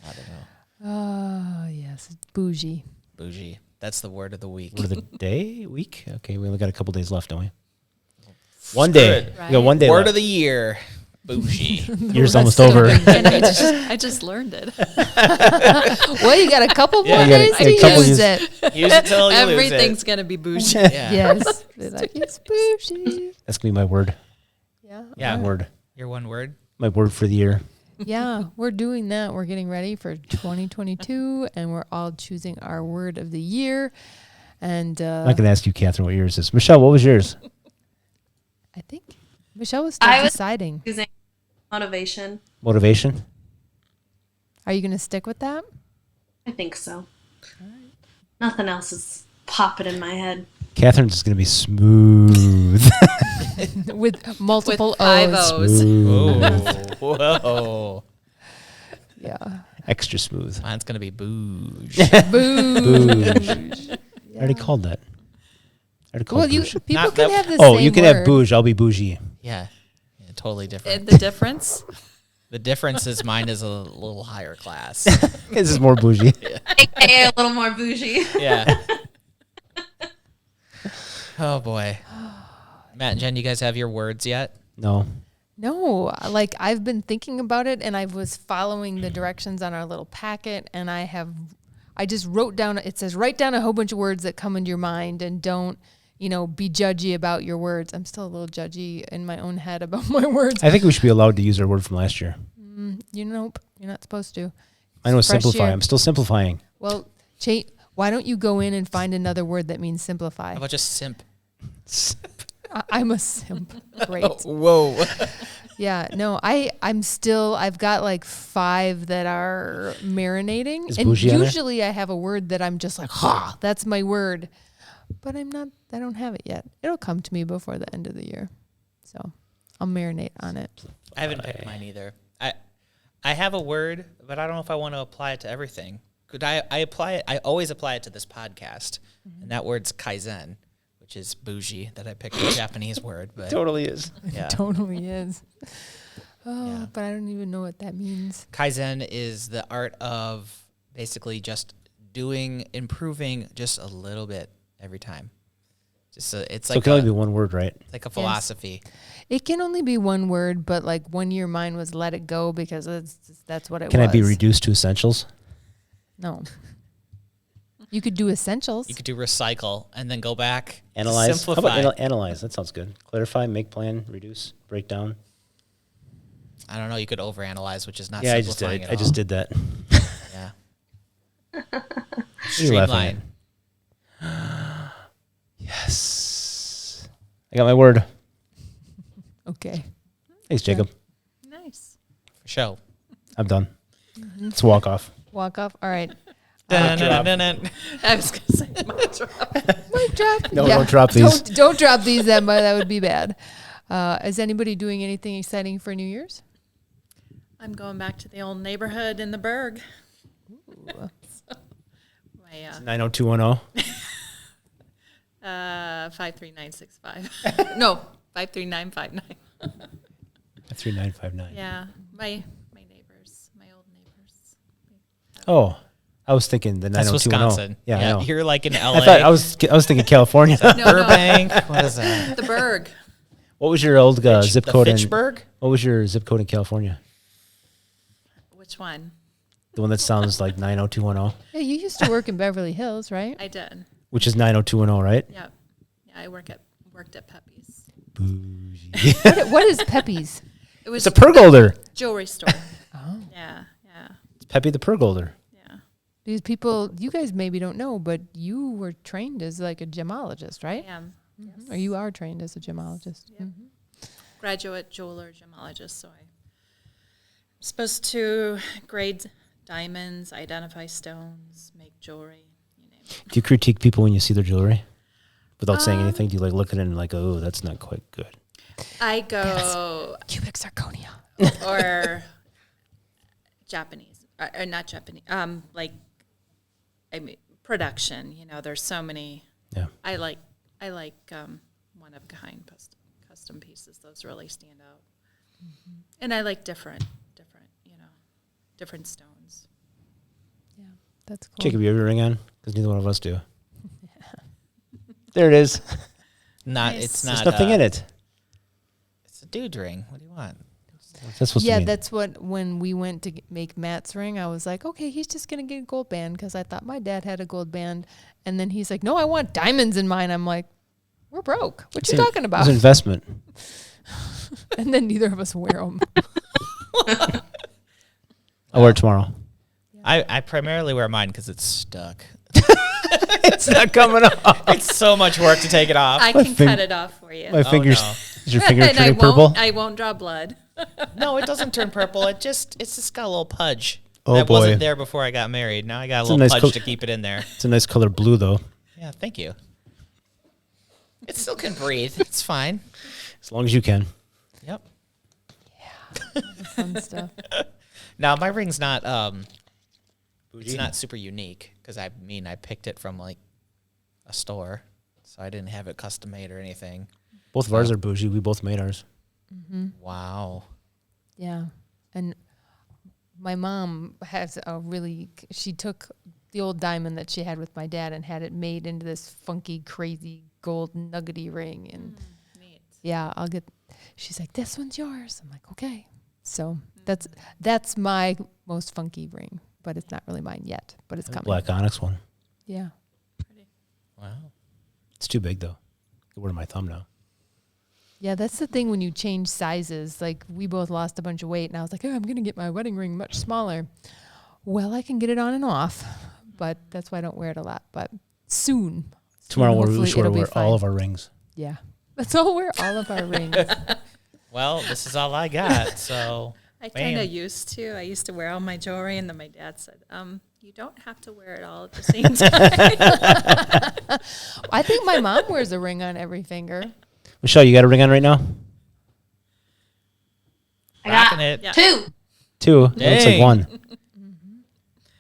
[SPEAKER 1] don't know.
[SPEAKER 3] Oh, yes. It's bougie.
[SPEAKER 1] Bougie. That's the word of the week.
[SPEAKER 2] Word of the day? Week? Okay, we only got a couple days left, don't we? One day.
[SPEAKER 1] it.
[SPEAKER 2] We got one day
[SPEAKER 1] Word
[SPEAKER 2] left.
[SPEAKER 1] of the year. Bougie.
[SPEAKER 2] Year's
[SPEAKER 3] The
[SPEAKER 2] almost
[SPEAKER 3] rest of
[SPEAKER 2] over.
[SPEAKER 4] And I just learned it.
[SPEAKER 3] Well, you got a couple more
[SPEAKER 2] you got
[SPEAKER 3] days
[SPEAKER 2] a
[SPEAKER 3] to
[SPEAKER 2] couple
[SPEAKER 3] use
[SPEAKER 2] use-
[SPEAKER 3] it.
[SPEAKER 1] Use it till you lose
[SPEAKER 4] Everything's
[SPEAKER 1] it.
[SPEAKER 4] going to be bougie.
[SPEAKER 1] Yeah.
[SPEAKER 3] Yes. Be like, it's bougie.
[SPEAKER 2] That's going to be my word.
[SPEAKER 3] Yeah.
[SPEAKER 1] Yeah.
[SPEAKER 2] Word.
[SPEAKER 1] Your one word.
[SPEAKER 2] My word for the year.
[SPEAKER 3] Yeah, we're doing that. We're getting ready for 2022, and we're all choosing our word of the year. And
[SPEAKER 2] I'm not going to ask you, Catherine, what yours is. Michelle, what was yours?
[SPEAKER 3] I think Michelle was still
[SPEAKER 5] I was-
[SPEAKER 3] deciding.
[SPEAKER 5] Using motivation.
[SPEAKER 2] Motivation?
[SPEAKER 3] Are you going to stick with that?
[SPEAKER 5] I think so. Nothing else is popping in my head.
[SPEAKER 2] Catherine's is going to be smooth.
[SPEAKER 3] With multiple
[SPEAKER 4] With 5
[SPEAKER 3] O's.
[SPEAKER 4] O's.
[SPEAKER 2] Smooth.
[SPEAKER 1] Whoa.
[SPEAKER 3] Yeah.
[SPEAKER 2] Extra smooth.
[SPEAKER 1] Mine's going to be bouge.
[SPEAKER 2] Bouge. I already called that. I already called
[SPEAKER 3] Well,
[SPEAKER 2] bouge.
[SPEAKER 3] people
[SPEAKER 1] Not
[SPEAKER 3] can
[SPEAKER 1] that-
[SPEAKER 3] have the
[SPEAKER 2] Oh,
[SPEAKER 3] same
[SPEAKER 2] you can
[SPEAKER 3] word.
[SPEAKER 2] have bouge. I'll be bougie.
[SPEAKER 1] Yeah. Totally different.
[SPEAKER 4] The difference?
[SPEAKER 1] The difference is mine is a little higher class.
[SPEAKER 2] This is more bougie.
[SPEAKER 5] AKA a little more bougie.
[SPEAKER 1] Yeah. Oh boy. Matt and Jen, you guys have your words yet?
[SPEAKER 2] No.
[SPEAKER 3] No, like I've been thinking about it, and I was following the directions on our little packet, and I just wrote down, it says write down a whole bunch of words that come into your mind, and don't, be judgy about your words. I'm still a little judgy in my own head about my words.
[SPEAKER 2] I think we should be allowed to use our word from last year.
[SPEAKER 3] Nope, you're not supposed to.
[SPEAKER 2] Mine was
[SPEAKER 3] Fresh
[SPEAKER 2] simplify.
[SPEAKER 3] year.
[SPEAKER 2] I'm still simplifying.
[SPEAKER 3] Well, why don't you go in and find another word that means simplify?
[SPEAKER 1] How about just simp?
[SPEAKER 3] I'm a simp. Great.
[SPEAKER 1] Whoa.
[SPEAKER 3] Yeah, no, I've got like 5 that are marinating.
[SPEAKER 2] Is
[SPEAKER 3] And
[SPEAKER 2] bougie on there?
[SPEAKER 3] usually I have a word that I'm just like, that's my word. But I don't have it yet. It'll come to me before the end of the year. So I'll marinate on it.
[SPEAKER 1] I haven't picked mine either. I have a word, but I don't know if I want to apply it to everything. Could I apply it? I always apply it to this podcast, and that word's kaizen, which is bougie. That I picked a Japanese word, but
[SPEAKER 2] Totally is.
[SPEAKER 1] yeah.
[SPEAKER 3] Totally is. Oh,
[SPEAKER 1] Yeah.
[SPEAKER 3] but I don't even know what that means.
[SPEAKER 1] Kaizen is the art of basically just improving just a little bit every time. It's
[SPEAKER 2] So it
[SPEAKER 1] like
[SPEAKER 2] can only be one word, right?
[SPEAKER 1] a philosophy.
[SPEAKER 3] It can only be one word, but like 1 year mine was let it go because that's what it
[SPEAKER 2] Can
[SPEAKER 3] was.
[SPEAKER 2] I be reduced to essentials?
[SPEAKER 3] No. You could do essentials.
[SPEAKER 1] You could do recycle and then go back,
[SPEAKER 2] Analyze.
[SPEAKER 1] simplify.
[SPEAKER 2] How about analyze? That sounds good. Clarify, make plan, reduce, break down.
[SPEAKER 1] I don't know. You could overanalyze, which is not.
[SPEAKER 2] Yeah, I just did
[SPEAKER 1] simplifying
[SPEAKER 2] it.
[SPEAKER 1] at
[SPEAKER 2] I just
[SPEAKER 1] all.
[SPEAKER 2] did that.
[SPEAKER 1] Yeah.
[SPEAKER 2] What are you laughing
[SPEAKER 1] Streamline.
[SPEAKER 2] at? Yes. I got my word.
[SPEAKER 3] Okay.
[SPEAKER 2] Thanks, Jacob.
[SPEAKER 4] Nice.
[SPEAKER 1] For show.
[SPEAKER 2] I'm done. Let's walk off.
[SPEAKER 3] Walk off. All right.
[SPEAKER 1] Dun-dun-dun-dun-dun.
[SPEAKER 4] I was going to say mic drop.
[SPEAKER 3] Mic drop.
[SPEAKER 2] No, don't drop these.
[SPEAKER 3] Don't drop these, Emma. That would be bad. Is anybody doing anything exciting for New Year's?
[SPEAKER 4] I'm going back to the old neighborhood in the Berg.
[SPEAKER 3] Ooh.
[SPEAKER 4] My
[SPEAKER 2] 90210.
[SPEAKER 4] 53965. No, 53959.
[SPEAKER 2] 3959.
[SPEAKER 4] Yeah, my neighbors, my old neighbors.
[SPEAKER 2] Oh, I was thinking the
[SPEAKER 1] That's
[SPEAKER 2] 90210.
[SPEAKER 1] Wisconsin.
[SPEAKER 2] Yeah, I know.
[SPEAKER 1] You're like in LA.
[SPEAKER 2] I thought I was thinking California.
[SPEAKER 4] No,
[SPEAKER 1] Burbank. What is that?
[SPEAKER 4] the Berg.
[SPEAKER 2] What was your old zip
[SPEAKER 1] The
[SPEAKER 2] code in?
[SPEAKER 1] Fitchburg?
[SPEAKER 2] What was your zip code in California?
[SPEAKER 4] Which one?
[SPEAKER 2] The one that sounds like 90210,
[SPEAKER 3] Yeah, you used to work in Beverly Hills, right?
[SPEAKER 4] I did.
[SPEAKER 2] which is 90210, right?
[SPEAKER 4] Yep. Yeah, I worked at Pepe's.
[SPEAKER 2] Bougie.
[SPEAKER 3] What is Pepe's?
[SPEAKER 4] It was
[SPEAKER 2] It's a pergolder.
[SPEAKER 4] jewelry store.
[SPEAKER 3] Oh.
[SPEAKER 4] Yeah.
[SPEAKER 2] It's Pepe the pergolder.
[SPEAKER 4] Yeah.
[SPEAKER 3] These people, you guys maybe don't know, but you were trained as like a gemologist,
[SPEAKER 4] I
[SPEAKER 3] right?
[SPEAKER 4] am.
[SPEAKER 3] Mhm. Or you are trained as a gemologist.
[SPEAKER 4] Yep.
[SPEAKER 3] Mhm.
[SPEAKER 4] Graduate jeweler gemologist, so I'm supposed to grade diamonds, identify stones, make jewelry, you name it.
[SPEAKER 2] Do you critique people when you see their jewelry without saying anything? Do you like look at it and like, oh, that's not quite good?
[SPEAKER 4] I go
[SPEAKER 3] Cubic zirconia.
[SPEAKER 4] or Japanese, or not Japanese. Like I mean, production. You know, there's so many.
[SPEAKER 2] Yeah.
[SPEAKER 4] I like one of a kind custom pieces. Those really stand out. And I like different, different stones.
[SPEAKER 3] Yeah, that's cool.
[SPEAKER 2] Jacob, you have your ring on? Because neither one of us do. There it is.
[SPEAKER 1] Not. It's not.
[SPEAKER 2] There's nothing in it.
[SPEAKER 1] It's a dude ring. What do you want?
[SPEAKER 2] That's supposed to
[SPEAKER 3] Yeah,
[SPEAKER 2] mean.
[SPEAKER 3] that's what, when we went to make Matt's ring, I was like, okay, he's just going to get a gold band because I thought my dad had a gold band. And then he's like, no, I want diamonds in mine. I'm like, we're broke. What you talking about?
[SPEAKER 2] It's an investment.
[SPEAKER 3] And then neither of us wear them.
[SPEAKER 2] I'll wear it tomorrow.
[SPEAKER 1] I primarily wear mine because it's stuck.
[SPEAKER 2] It's not coming off.
[SPEAKER 1] It's so much work to take it off.
[SPEAKER 4] I can cut it off for you.
[SPEAKER 2] My fingers.
[SPEAKER 1] no.
[SPEAKER 2] Is your finger
[SPEAKER 4] And
[SPEAKER 2] turning purple?
[SPEAKER 4] I won't draw blood.
[SPEAKER 1] No, it doesn't turn purple. It's just got a little pudge.
[SPEAKER 2] Oh,
[SPEAKER 1] that
[SPEAKER 2] boy.
[SPEAKER 1] wasn't there before I got married. Now I got a
[SPEAKER 2] It's a
[SPEAKER 1] little
[SPEAKER 2] nice
[SPEAKER 1] pudge
[SPEAKER 2] co-
[SPEAKER 1] to keep it in there.
[SPEAKER 2] It's a nice color blue, though.
[SPEAKER 1] Yeah, thank you. It still can breathe. It's fine.
[SPEAKER 2] As long as you can.
[SPEAKER 1] Yep.
[SPEAKER 3] Fun stuff.
[SPEAKER 1] Now my ring's not it's not super unique because I picked it from like a store, so I didn't have it custom made or anything.
[SPEAKER 2] Both of ours are bougie. We both made ours.
[SPEAKER 1] Wow.
[SPEAKER 3] Yeah. And my mom has she took the old diamond that she had with my dad and had it made into this funky, crazy gold nuggety ring. And
[SPEAKER 4] Neat.
[SPEAKER 3] yeah, she's like, this one's yours. I'm like, okay. So that's my most funky ring, but it's not really mine yet, but it's coming.
[SPEAKER 2] Black onyx one.
[SPEAKER 3] Yeah.
[SPEAKER 1] Wow.
[SPEAKER 2] It's too big, though. I could wear my thumb now.
[SPEAKER 3] Yeah, that's the thing when you change sizes. Like, we both lost a bunch of weight, and I was like, oh, I'm going to get my wedding ring much smaller. Well, I can get it on and off, but that's why I don't wear it a lot. But soon.
[SPEAKER 2] Tomorrow
[SPEAKER 3] hopefully
[SPEAKER 2] we should
[SPEAKER 3] it'll be
[SPEAKER 2] wear
[SPEAKER 3] fine.
[SPEAKER 2] all of our rings.
[SPEAKER 3] Yeah. Let's all wear all of our rings.
[SPEAKER 1] Well, this is all I got, so
[SPEAKER 4] I kind of
[SPEAKER 1] bam.
[SPEAKER 4] used to. I used to wear all my jewelry, and then my dad said, you don't have to wear it all at the same time.
[SPEAKER 3] I think my mom wears a ring on every finger.
[SPEAKER 2] Michelle, you got a ring on right now?
[SPEAKER 5] I got
[SPEAKER 1] Rocking it.
[SPEAKER 4] Yeah.
[SPEAKER 5] two
[SPEAKER 2] Two. It looks like
[SPEAKER 1] Dang.
[SPEAKER 2] one.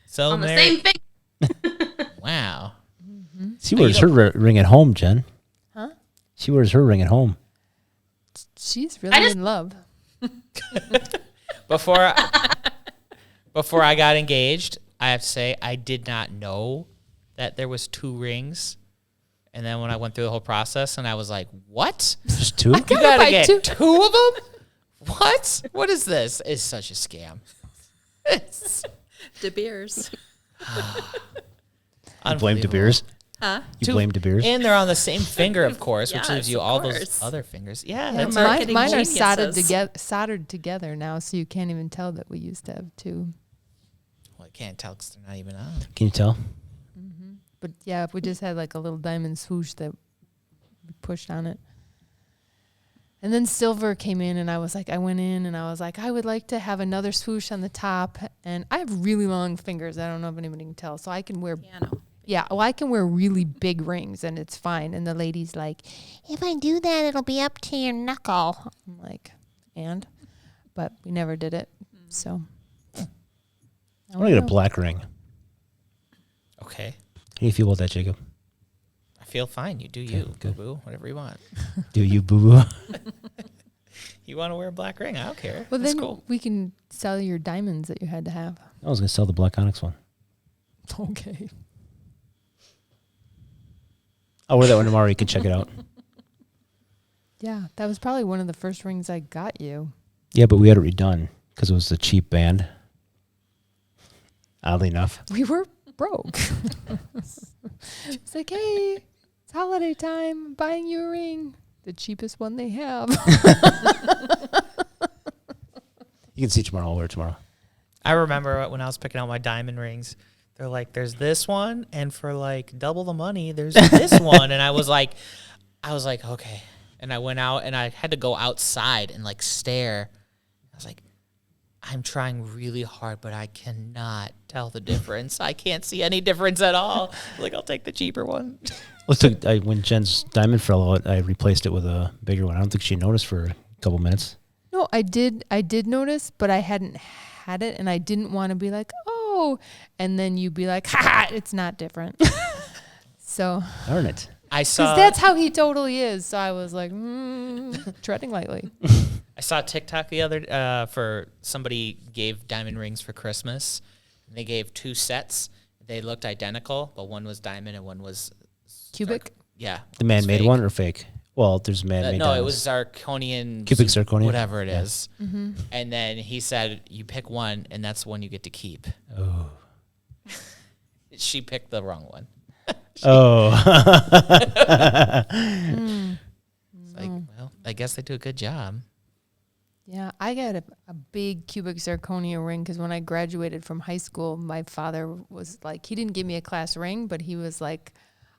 [SPEAKER 1] So
[SPEAKER 5] on the
[SPEAKER 1] Mary-
[SPEAKER 5] same thing.
[SPEAKER 1] Wow.
[SPEAKER 2] She wears her ring at home, Jen.
[SPEAKER 3] Huh?
[SPEAKER 2] She wears her ring at home.
[SPEAKER 3] She's really in love.
[SPEAKER 1] Before I got engaged, I have to say I did not know that there was two rings. And then when I went through the whole process, and I was like, "What?
[SPEAKER 2] There's two?
[SPEAKER 1] You gotta
[SPEAKER 3] buy
[SPEAKER 1] get
[SPEAKER 3] two.
[SPEAKER 1] two of them? What? What is this? It's such a scam."
[SPEAKER 4] De Beers.
[SPEAKER 2] You blame De Beers?
[SPEAKER 4] Huh?
[SPEAKER 2] You blame De Beers?
[SPEAKER 1] And they're on the same finger, of course, which
[SPEAKER 4] Yes,
[SPEAKER 1] leaves you
[SPEAKER 4] of
[SPEAKER 1] all those
[SPEAKER 4] course.
[SPEAKER 1] other fingers. Yeah,
[SPEAKER 3] Yeah,
[SPEAKER 1] that's
[SPEAKER 4] marketing
[SPEAKER 3] mine are
[SPEAKER 4] geniuses.
[SPEAKER 3] soldered together now, so you can't even tell that we used to have two.
[SPEAKER 1] well, I can't tell because they're not even on.
[SPEAKER 2] Can you tell?
[SPEAKER 3] But yeah, if we just had like a little diamond swoosh that we pushed on it. And then silver came in, and I went in and I was like, I would like to have another swoosh on the top. And I have really long fingers. I don't know if anybody can tell. So I can wear,
[SPEAKER 4] Piano.
[SPEAKER 3] I can wear really big rings and it's fine. And the lady's like, if I do that, it'll be up to your knuckle. I'm like, but we never did it. So.
[SPEAKER 2] I want to get a black ring.
[SPEAKER 1] Okay,
[SPEAKER 2] How do you feel about that, Jacob?
[SPEAKER 1] I feel fine. You do you,
[SPEAKER 2] good.
[SPEAKER 1] boo boo, whatever you want.
[SPEAKER 2] Do you, boo-boo?
[SPEAKER 1] You want to wear a black ring? I don't care.
[SPEAKER 3] Well,
[SPEAKER 1] That's
[SPEAKER 3] then
[SPEAKER 1] cool.
[SPEAKER 3] we can sell your diamonds that you had to have.
[SPEAKER 2] I was going to sell the black onyx one.
[SPEAKER 3] Okay.
[SPEAKER 2] I'll wear that one tomorrow. You can check it out.
[SPEAKER 3] Yeah, that was probably one of the first rings I got you.
[SPEAKER 2] Yeah, but we had it redone because it was a cheap band. Oddly enough.
[SPEAKER 3] We were broke. It's like, hey, it's holiday time. I'm buying you a ring. the cheapest one they have.
[SPEAKER 2] You can see tomorrow. I'll wear it tomorrow.
[SPEAKER 6] I remember when I was picking out my diamond rings, they're like, there's this one, and for like double the money, there's this one. And I was like, okay. And I went out and I had to go outside and like stare. I was like, I'm trying really hard, but I cannot tell the difference. I can't see any difference at all. Like, I'll take the cheaper one.
[SPEAKER 2] When Jen's diamond fell out, I replaced it with a bigger one. I don't think she noticed for a couple minutes.
[SPEAKER 3] No, I did notice, but I hadn't had it, and I didn't want to be like, oh, and then you'd be like, ha, it's not different. So
[SPEAKER 2] Darn it.
[SPEAKER 6] I
[SPEAKER 3] because
[SPEAKER 6] saw
[SPEAKER 3] that's how he totally is. So I was like, treading lightly.
[SPEAKER 6] I saw TikTok the other for somebody gave diamond rings for Christmas. They gave 2 sets. They looked identical, but one was diamond and one was
[SPEAKER 3] Cubic.
[SPEAKER 6] Yeah.
[SPEAKER 2] The man-made
[SPEAKER 6] fake.
[SPEAKER 2] one or fake? Well, there's man-made
[SPEAKER 6] No,
[SPEAKER 2] diamonds.
[SPEAKER 6] it was zirconian.
[SPEAKER 2] Cubic zirconium?
[SPEAKER 6] Whatever it
[SPEAKER 2] Yeah.
[SPEAKER 6] is.
[SPEAKER 3] Mm-hmm.
[SPEAKER 6] And then he said, you pick one, and that's the one you get to keep.
[SPEAKER 2] Oh.
[SPEAKER 6] She picked the wrong one.
[SPEAKER 2] Oh.
[SPEAKER 6] It's like, well, I guess they do a good job.
[SPEAKER 3] Yeah, I got a big cubic zirconia ring because when I graduated from high school, my father was like, he didn't give me a class ring, but he was like,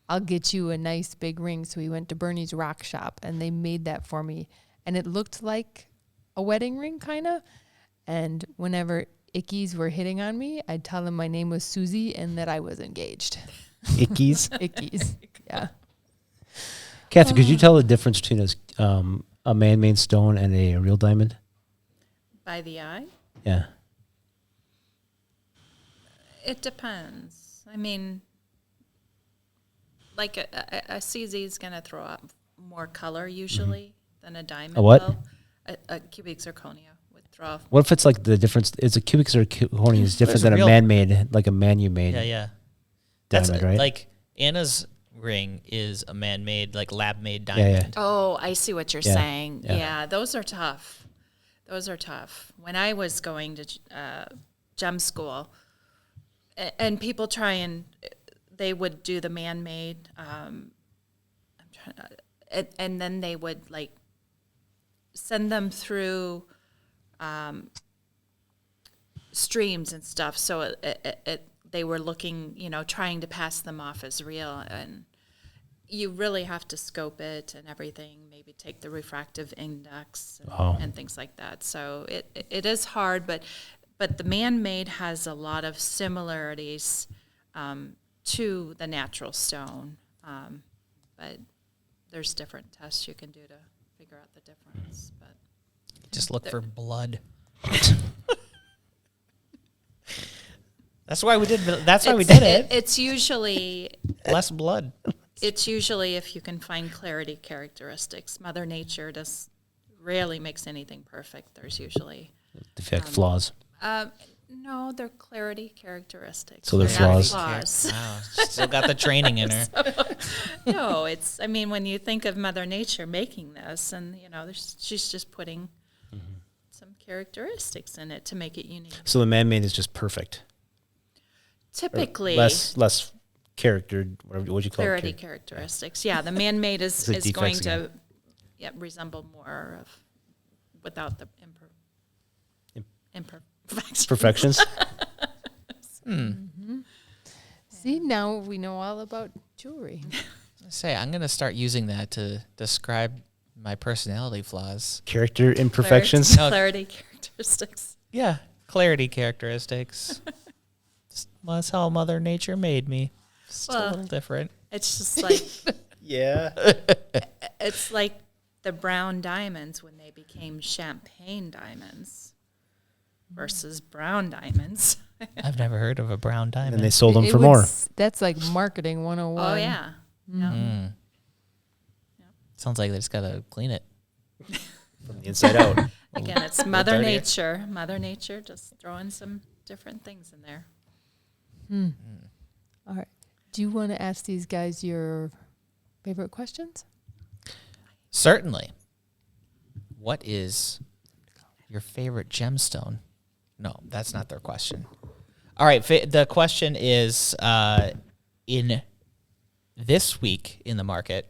[SPEAKER 3] I'll get you a nice big ring. So we went to Bernie's Rock Shop and they made that for me. And it looked like a wedding ring, kind of. And whenever ickies were hitting on me, I'd tell them my name was Susie and that I was engaged.
[SPEAKER 2] Ickies?
[SPEAKER 3] Ickies, yeah.
[SPEAKER 2] Kathy, could you tell the difference between a man-made stone and a real diamond?
[SPEAKER 4] By the eye?
[SPEAKER 2] Yeah.
[SPEAKER 4] It depends. I mean, like a CZ is going to throw up more color usually than a diamond.
[SPEAKER 2] A what?
[SPEAKER 4] will. A cubic zirconia would throw off.
[SPEAKER 2] What if it's like the difference? It's a cubic zirconia is different
[SPEAKER 6] There's
[SPEAKER 2] than a
[SPEAKER 6] real-
[SPEAKER 2] man-made, like a man-you-made
[SPEAKER 6] Yeah. That's
[SPEAKER 2] diamond, right?
[SPEAKER 6] like Anna's ring is a man-made, like lab-made
[SPEAKER 2] Yeah,
[SPEAKER 6] diamond.
[SPEAKER 2] yeah.
[SPEAKER 4] Oh, I see what you're
[SPEAKER 2] Yeah,
[SPEAKER 4] saying.
[SPEAKER 2] yeah.
[SPEAKER 4] Yeah, those are tough. Those are tough. When I was going to gem school, and people try and they would do the man-made, and then they would like send them through streams and stuff. So they were looking, trying to pass them off as real, and you really have to scope it and everything, maybe take the refractive index and things like that. So it is hard, but the man-made has a lot of similarities to the natural stone. But there's different tests you can do to figure out the difference. But
[SPEAKER 6] Just look for blood. That's why we did. That's why we did it.
[SPEAKER 4] It's usually
[SPEAKER 6] Less blood.
[SPEAKER 4] It's usually if you can find clarity characteristics. Mother Nature rarely makes anything perfect. There's usually
[SPEAKER 2] Defect flaws.
[SPEAKER 4] no, they're clarity characteristics.
[SPEAKER 2] So they're
[SPEAKER 4] They're not
[SPEAKER 2] flaws.
[SPEAKER 6] Wow, still got the training in her.
[SPEAKER 4] No, when you think of Mother Nature making this, and she's just putting some characteristics in it to make it unique.
[SPEAKER 2] So the man-made is just perfect.
[SPEAKER 4] Typically,
[SPEAKER 2] Less character, whatever what you call
[SPEAKER 4] clarity
[SPEAKER 2] it.
[SPEAKER 4] characteristics. Yeah, the man-made is
[SPEAKER 2] The
[SPEAKER 4] going
[SPEAKER 2] defects
[SPEAKER 4] to resemble more of without the imperfections.
[SPEAKER 2] Perfections.
[SPEAKER 3] See, now we know all about jewelry.
[SPEAKER 6] I'm gonna start using that to describe my personality flaws.
[SPEAKER 2] Character imperfections.
[SPEAKER 4] Clarity characteristics.
[SPEAKER 6] Yeah, clarity characteristics. That's how Mother Nature made me. Just a
[SPEAKER 4] Well,
[SPEAKER 6] little different.
[SPEAKER 4] It's just like
[SPEAKER 2] Yeah.
[SPEAKER 4] it's like the brown diamonds when they became champagne diamonds versus brown diamonds.
[SPEAKER 6] I've never heard of a brown diamond.
[SPEAKER 2] And they sold them
[SPEAKER 3] It
[SPEAKER 2] for
[SPEAKER 3] would
[SPEAKER 2] more.
[SPEAKER 3] That's like marketing 101.
[SPEAKER 4] Oh yeah. Yeah.
[SPEAKER 6] Sounds like they just gotta clean it.
[SPEAKER 2] From the inside out.
[SPEAKER 4] Again, it's Mother
[SPEAKER 6] dirty.
[SPEAKER 4] Nature. Mother Nature just throwing some different things in there.
[SPEAKER 3] All right. Do you want to ask these guys your favorite questions?
[SPEAKER 6] Certainly. What is your favorite gemstone? No, that's not their question. All right, the question is, in this week in the market,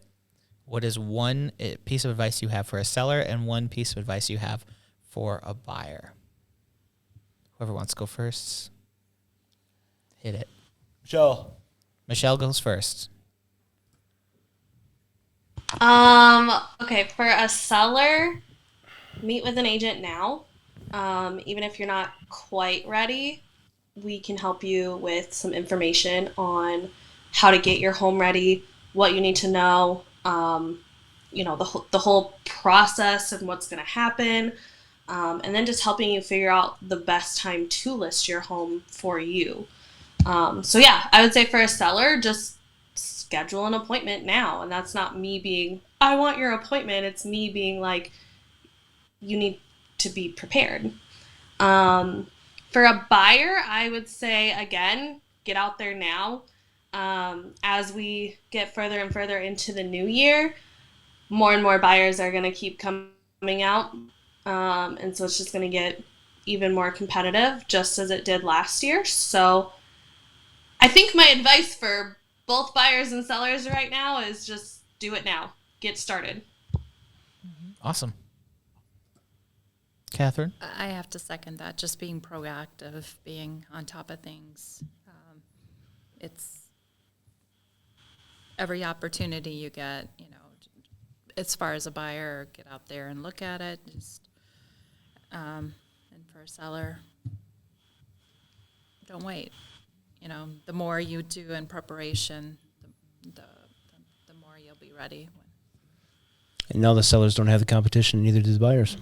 [SPEAKER 6] What is one piece of advice you have for a seller and one piece of advice you have for a buyer? Whoever wants to go first, hit it. Michelle goes first.
[SPEAKER 5] Okay, for a seller, meet with an agent now. Even if you're not quite ready, we can help you with some information on how to get your home ready, what you need to know, the whole process and what's going to happen, and then just helping you figure out the best time to list your home for you. I would say for a seller, just schedule an appointment now. And that's not me being, I want your appointment. It's me being like, you need to be prepared. For a buyer, I would say, again, get out there now. As we get further and further into the new year, more and more buyers are going to keep coming out. And so it's just going to get even more competitive, just as it did last year. So I think my advice for both buyers and sellers right now is just do it now. Get started.
[SPEAKER 6] Awesome. Catherine?
[SPEAKER 4] I have to second that. Just being proactive, being on top of things. It's every opportunity you get, as far as a buyer, get out there and look at it. Just, and for a seller, don't wait. The more you do in preparation, the more you'll be ready.
[SPEAKER 2] And now the sellers don't have the competition, neither do the buyers.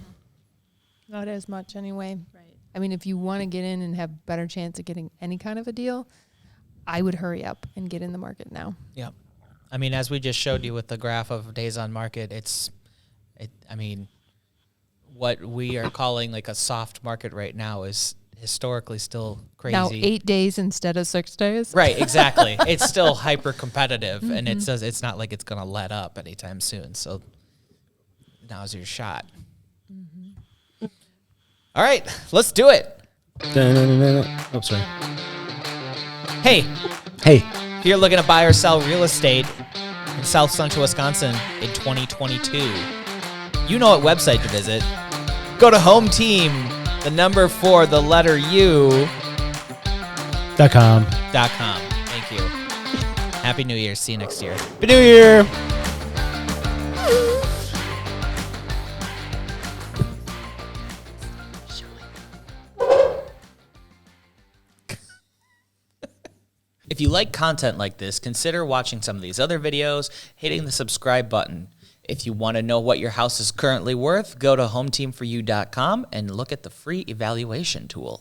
[SPEAKER 3] Not as much anyway.
[SPEAKER 4] Right.
[SPEAKER 3] I mean, if you want to get in and have a better chance of getting any kind of a deal, I would hurry up and get in the market now.
[SPEAKER 6] Yeah. I mean, as we just showed you with the graph of days on market, what we are calling like a soft market right now is historically still crazy.
[SPEAKER 3] Now 8 days instead of 6 days.
[SPEAKER 6] Right, exactly. It's still hyper competitive, and it's not like it's going to let up anytime soon. So now's your shot. All right, let's do it.
[SPEAKER 2] Oh, sorry.
[SPEAKER 6] Hey,
[SPEAKER 2] Hey,
[SPEAKER 6] if you're looking to buy or sell real estate in South Central Wisconsin in 2022, you know what website to visit. Go to HomeTeam4u.com. Thank you. Happy New Year. See you next year.
[SPEAKER 2] Happy New Year.
[SPEAKER 6] If you like content like this, consider watching some of these other videos, hitting the subscribe button. If you want to know what your house is currently worth, go to HomeTeam4u.com and look at the free evaluation tool.